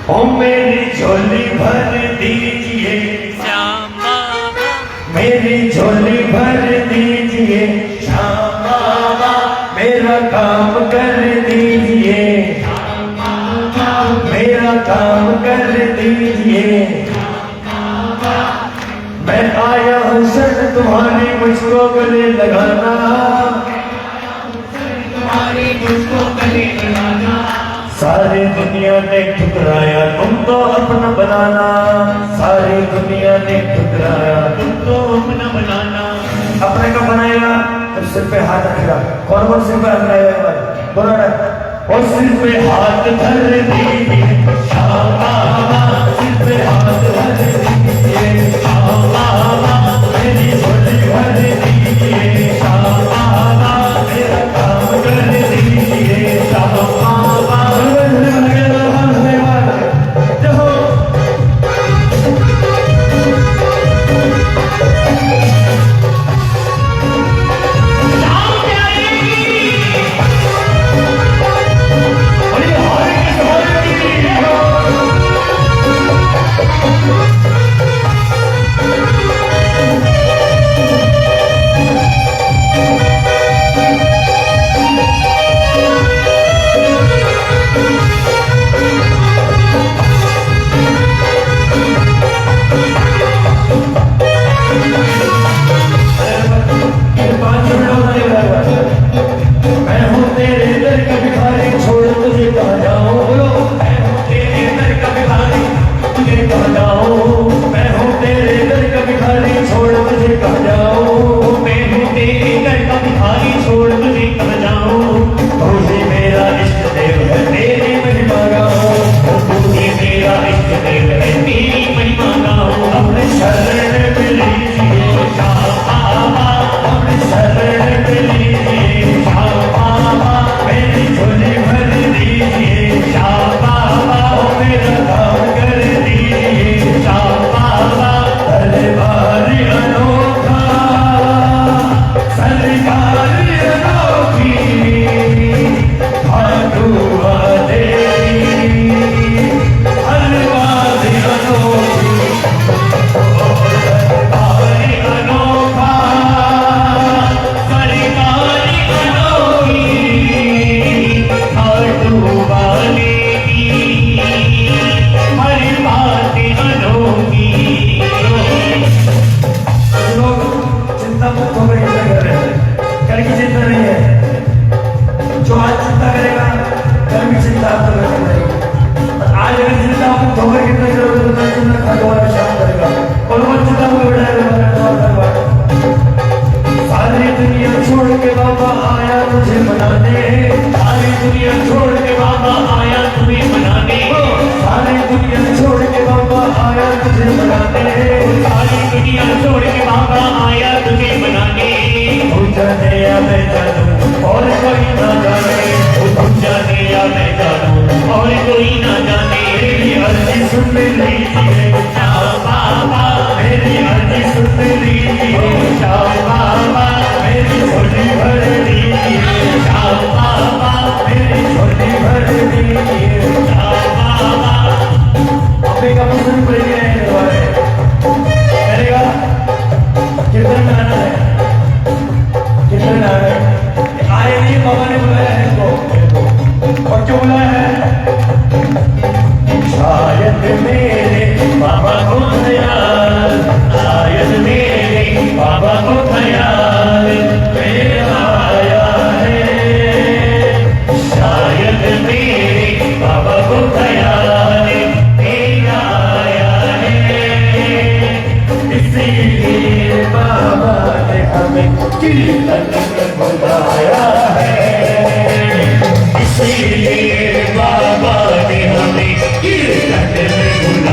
ओ मेरी झोली भर दीजिए श्याम बाबा, मेरी झोली भर दीजिए श्याम बाबा, मेरा काम कर दीजिए श्याम बाबा, मेरा काम कर दीजिए श्याम बाबा। मैं आया हूँ शरण तुम्हारी, मुझको गले लगाना, तुम्हारी मुझको गले लगाना। सारी दुनिया ने ठुकराया तुम तो अपना बनाना, सारी दुनिया ने ठुकराया तुम तो अपना बनाना। अपने का बनाएगा तो सिर पे हाथ रखेगा। कौन कौन सिर पे हाथ रखेगा? बोलो ना। और सिर पे हाथ धर दीजिए श्याम बाबा, सिर पे हाथ धर दीजिए श्याम बाबा, मेरी झोली भर दीजिए श्याम बाबा, मेरा काम कर दीजिए श्याम बाबा।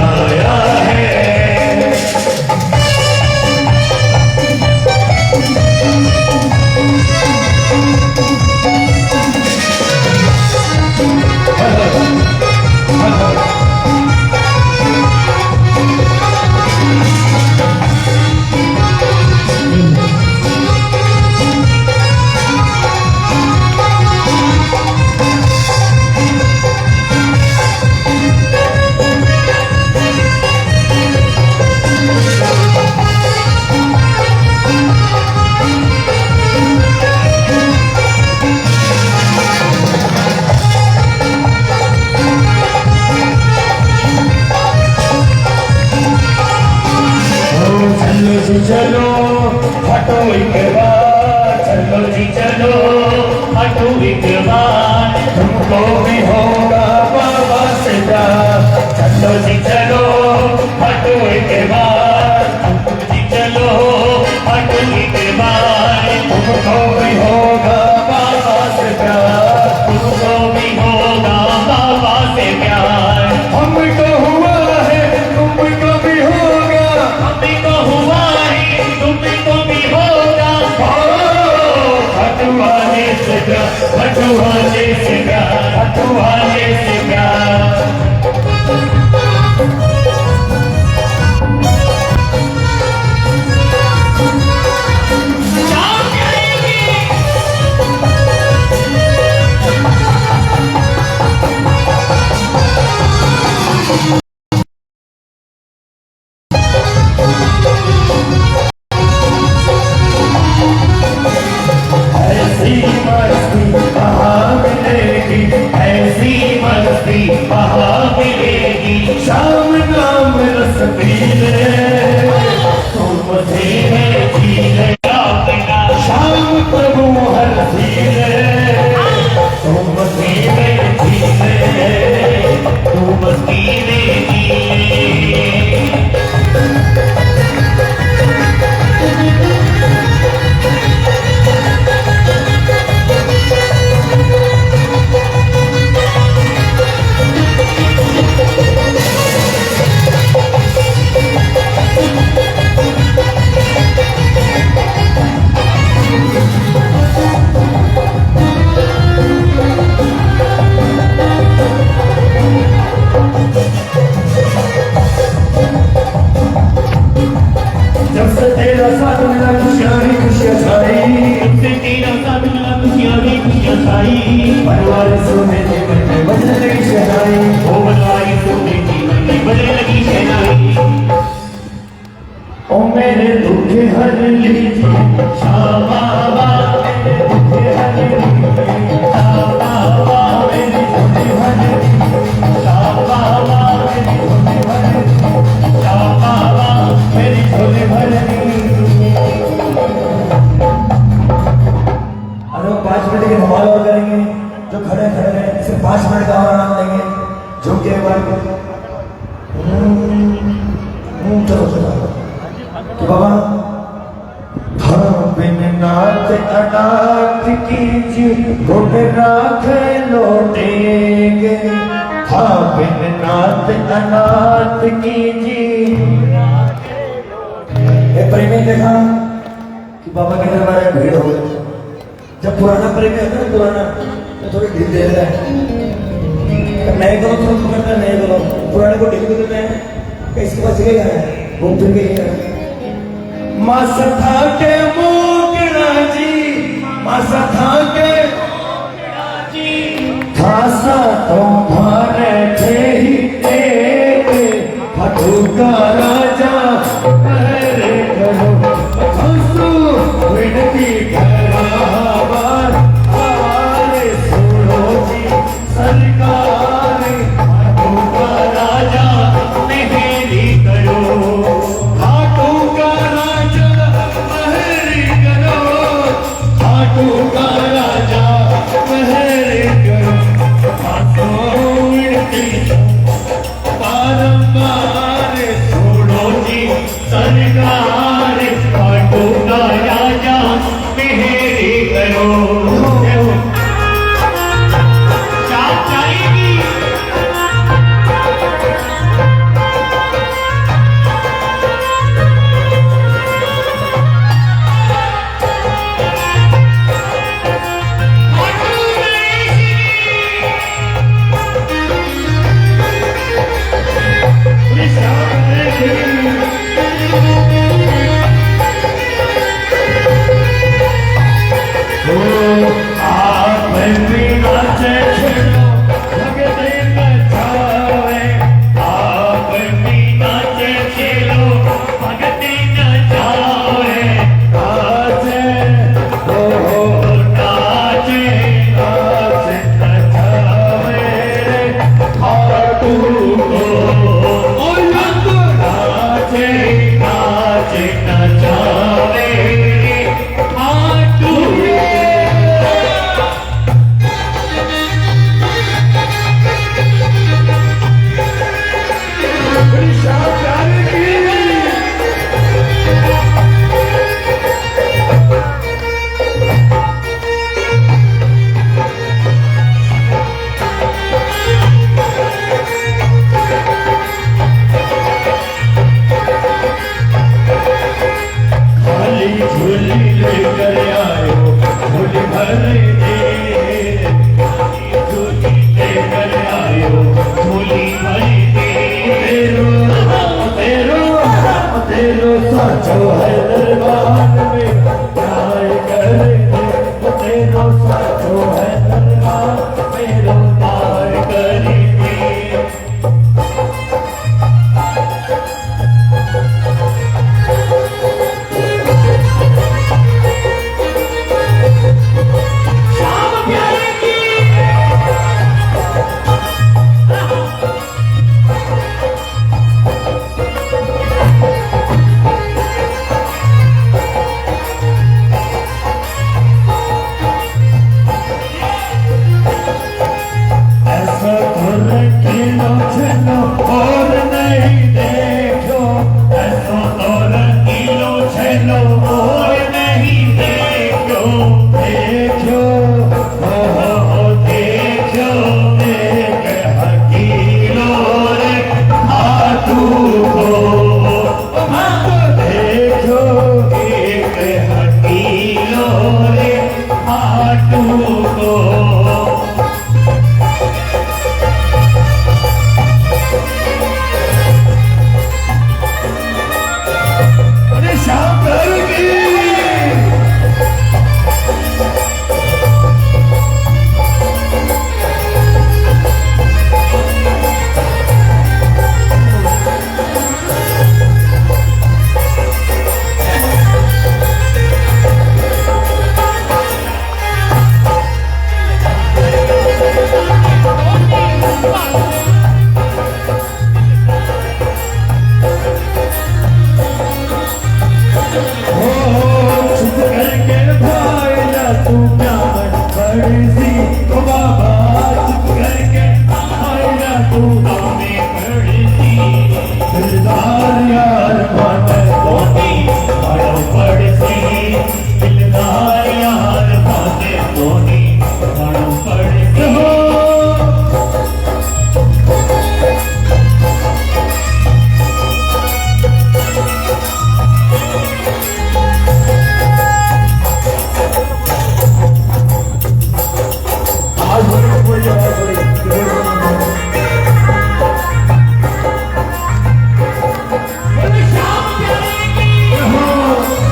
आया है। चलो हटो एक बार, चलो जी चलो हटो एक बार, तुमको भी होगा बाबा से प्यार। चलो जी चलो हटो एक बार, तुम जी चलो हटो एक बार, तुमको भी होगा बाबा से प्यार, तुमको भी होगा बाबा से प्यार। हमको हुआ है तुमको भी होगा, हमको हुआ तुमको भी होगा। हटवाने से प्यार, हटवाने से प्यार, हटवाने से प्यार। ऐसी मस्ती कहाँ मिलेगी, ऐसी मस्ती कहाँ मिलेगी। शाम नाम रस पी ले, तुम मुझे जी ले, शाम प्रभु हर सी ले, तुम मुझे जी ले, तुम मस्ती में जी ले। जब से तेरा साथ मिला खुशियाँ ही खुशियाँ छाई, जब से तेरा साथ मिला खुशियाँ ही खुशियाँ छाई। बनवारी सोने जीवन में बजने लगी शहनाई, ओ बनवारी सोने जीवन में बजने लगी शहनाई। ओ मेरे दुख हर लीजिए शाह बाबा, मेरे दुख हर लीजिए शाह बाबा, मेरे दुख हर लीजिए शाह बाबा, मेरे दुख हर लीजिए शाह बाबा, मेरी झोली भर दी। अरे 5 मिनट की धमाल और करेंगे, जो खड़े खड़े हैं सिर्फ 5 मिनट का और आराम देंगे, झुक के एक बार चलो चलो कि बाबा धर्म बिन नाथ अनाथ कीजिए, गुण राख लौटेंगे। था बिन नाथ अनाथ कीजिए। ये प्रेमी देखा कि बाबा के दरबार में भीड़ हो गई। जब पुराना प्रेमी होता है ना, पुराना तो थोड़ी ढील दे रहा है, नए करो तो पकड़ना, नए करो पुराने को ढील देते हैं, इसके पास जगह है घूम फिर के। मासा था के मोकड़ा जी, मासा था के खासा तुम्हारे थे ही एक, फटू का राजा पहरे करो, हंसू विनती घराबार, आवारे सुनो जी सरकार, फटू का राजा मेहरी करो, फटू का राजा मेहरी करो, फटू का राजा मेहरी करो। बारंबार छोड़ो जी सरकार, फाटू का राजा मेहरी करो। क्या चाहिए जो है दरबार में न्याय करे तेरो जो है दरबार मेरो न्याय करेंगे श्याम प्यारे की ऐसा कर किलो चलो और नहीं देखो ऐसा कर किलो चलो और नहीं देखो देखो हो देखो एक हकीलो रे हाथू को देखो एक हकीलो रे हाथू को अरे श्याम प्यारे की चुप करके भाई ना तू क्या बड़ी सी ओ बाबा चुप करके भाई ना तू गाने बड़ी सी दिलदार यार माने धोनी बड़ो बड़ी सी दिलदार यार माने धोनी बड़ो बड़ी सी हो आज बड़ी श्याम प्यारे की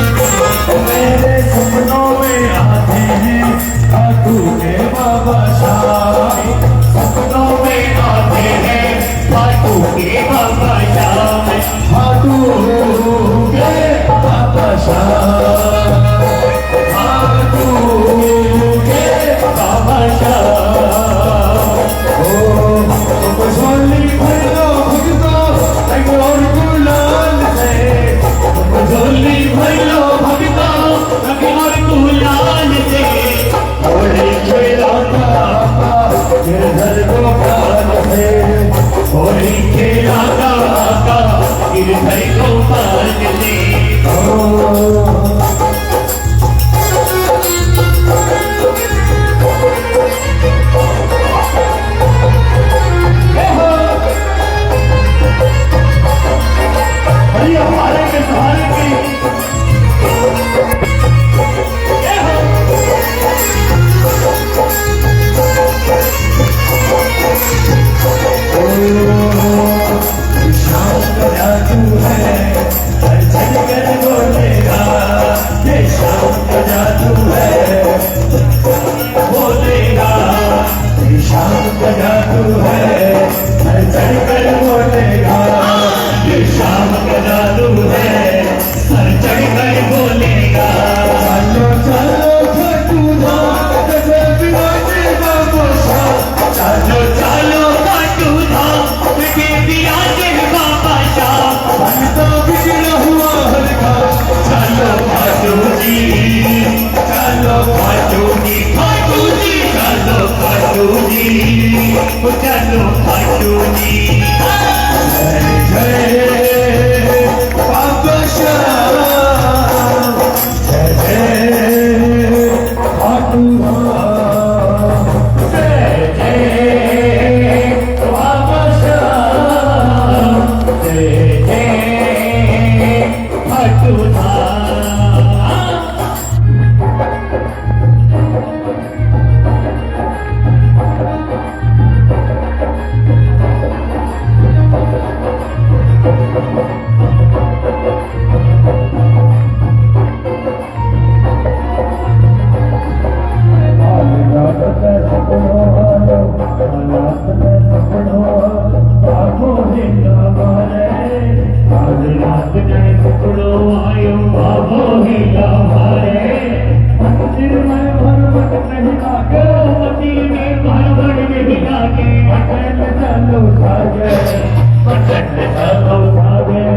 मेरे सपनों में आते हैं खाटू के बाबा शाम सपनों में आते हैं खाटू के बाबा शाम खाटू के बाबा शाम खाटू के बाबा शाम ओ तुम सोनी भरो भगतो और गुलाल से तुम झोली भरो भगतो और गुलाल से होली खेलाता गिरधर गोपाल से होली खेलाता गिरधर गोपाल से हमारे के सहारे की शाम का जादू है हर जगह बोलेगा ये शाम का जादू है बोलेगा ये शाम का जादू है हर जगह बोलेगा ये शाम का जादू है हर जगह बोलेगा चलो चलो खाटू धाम तुझे बिराजे बाबा शाम चलो चलो खाटू धाम तुझे बिराजे बाबा शाम मन तो बिगड़ा हुआ हल्का चलो खाटू जी चलो खाटू जी खाटू जी चलो खाटू जी चलो खाटू जी जय जय बाबा शाम जय जाए टुकड़ो आयो बाबो ही हमारे मंदिर में भरमट नहीं लागे मती में भरमट नहीं लागे मटन चलो खागे मटन चलो खागे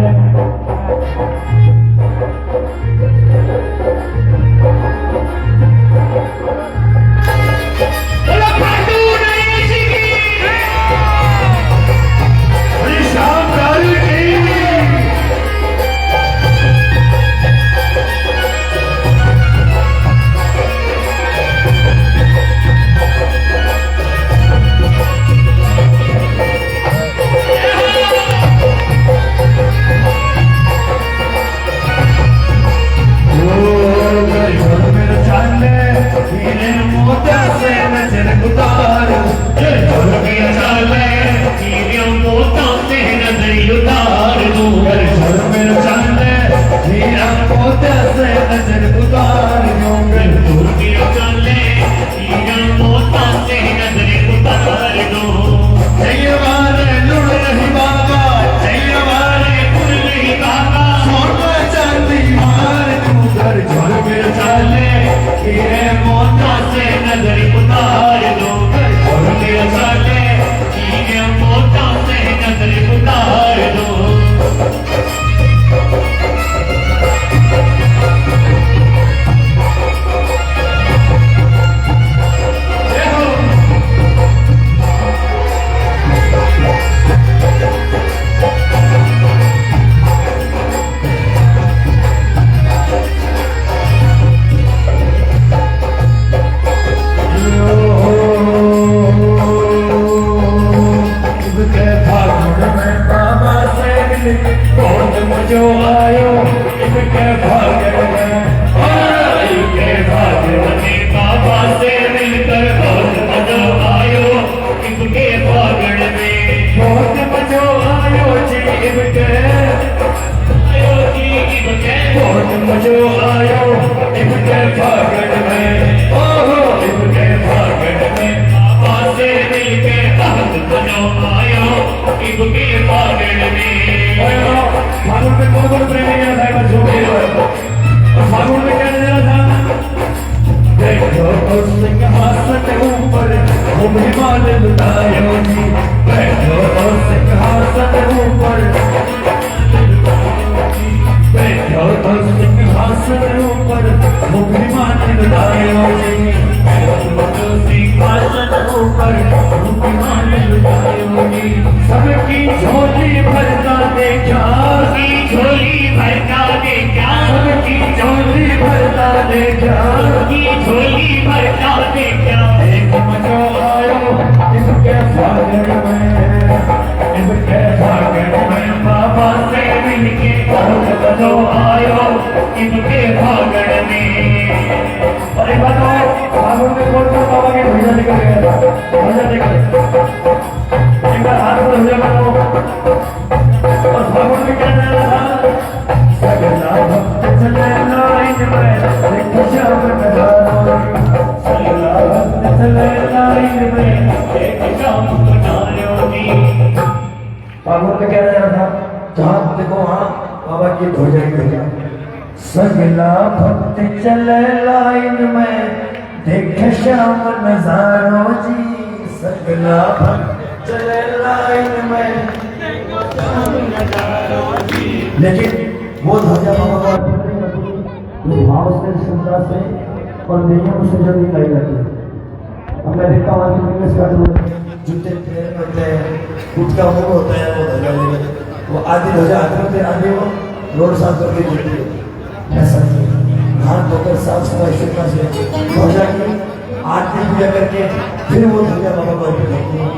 सबकी झोली भरता देखा झोली भरता देखा सबकी झोली भरता देखा झोली भरता देखा एक मजो आयो इसके फागण में बाबा से मिलके बहुत मजो आयो इनके फागण में। अरे बताओ फागुन में कौन सा बाबा के भैया निकल गया था भैया निकल एक बार हाथ में भैया बताओ और फागुन में क्या चल रहा था सगला भक्त चले लाइन में देख श्याम नगारो सगला भक्त चले लाइन में देख श्याम नगारो फागुन में क्या चल रहा था जहाँ देखो वहाँ बाबा की ध्वजा की भैया सगला भक्त चले लाइन में देख श्याम नजारो जी सगला भक्त चले लाइन में लेकिन वो ध्वजा बाबा जो भाव से श्रद्धा से और नियम से जो निकाली जाती है। अब मैं देखता हूँ इंग्लिश का जूते पैर में होते हैं फुट का मुंह होता है वो ध्वजा वो आधी ध्वजा हाथ में आधी वो रोड साफ करके देती है ऐसा हाथ धोकर साफ सफाई शुक्र से ध्वजा की आरती पूजा करके फिर वो ध्वजा बाबा को अर्पित करती है।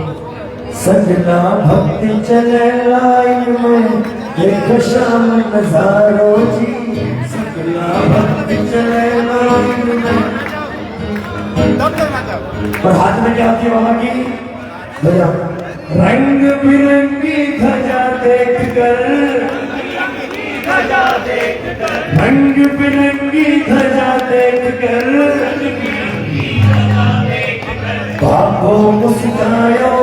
सगला भक्ति चले लाइन में देख श्याम नजारो जी सगला भक्ति चले लाइन में और हाथ में क्या होती है बाबा की ध्वजा रंग बिरंगी ध्वजा देख कर रंग बिरंगी ध्वजा देख कर बाबो मुस्कायो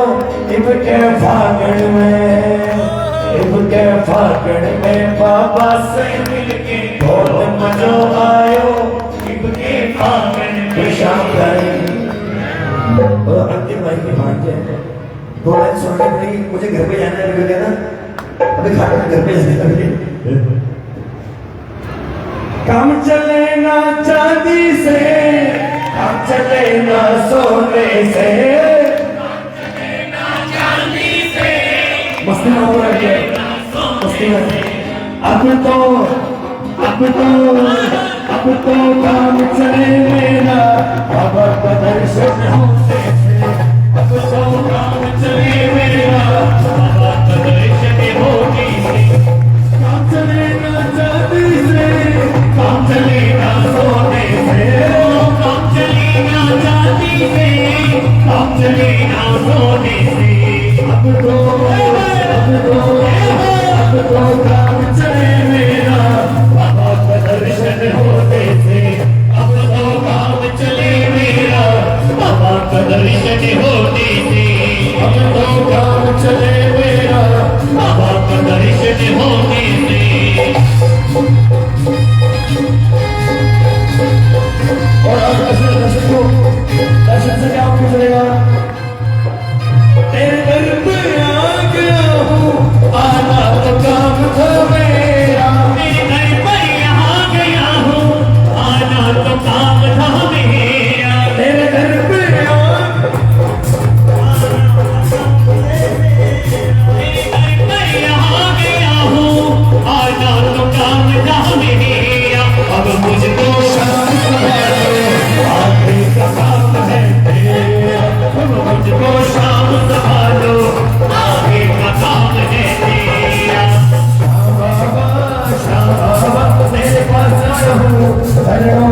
इनके फागण में इनके फागण में बाबा से मिलके बहुत मजो आयो इनके फागण में शाम करें और अंतिम भाई की मान जाए 2 लाइन सुनने पड़ेगी मुझे घर पे जाना है क्या ना अभी खाने घर पे जाने लगे काम चले ना चांदी से काम चले ना सोने से मस्ती में हो रही है मस्ती में अब तो काम चले मेरा बाबा का दर्शन होते थे अब तो काम चले मेरा बाबा का दर्शन होती थी काम चले ना चांदी से काम चले ना सोने से काम चले ना चांदी से काम चले ना सोने से अब तो काम चले मेरा बाबा का दर्शन होते थे अब तो काम चले मेरा बाबा का दर्शन होते थे अब तो काम चले मेरा बाबा का दर्शन होते थे और अब दर्शन से क्या आपको चलेगा तेरे घर पे आ गया हूँ आना तो काम था मेरा तेरे घर पे आ गया हूँ आना तो काम था मेरा तेरे घर पे आ गया हूँ आना तो काम था मेरा अब मुझको शाम संभालो आखिरी का काम है तेरा अब मुझको शाम संभालो आगे का काम है तेरा शाम बाबा मेरे पास आया हूँ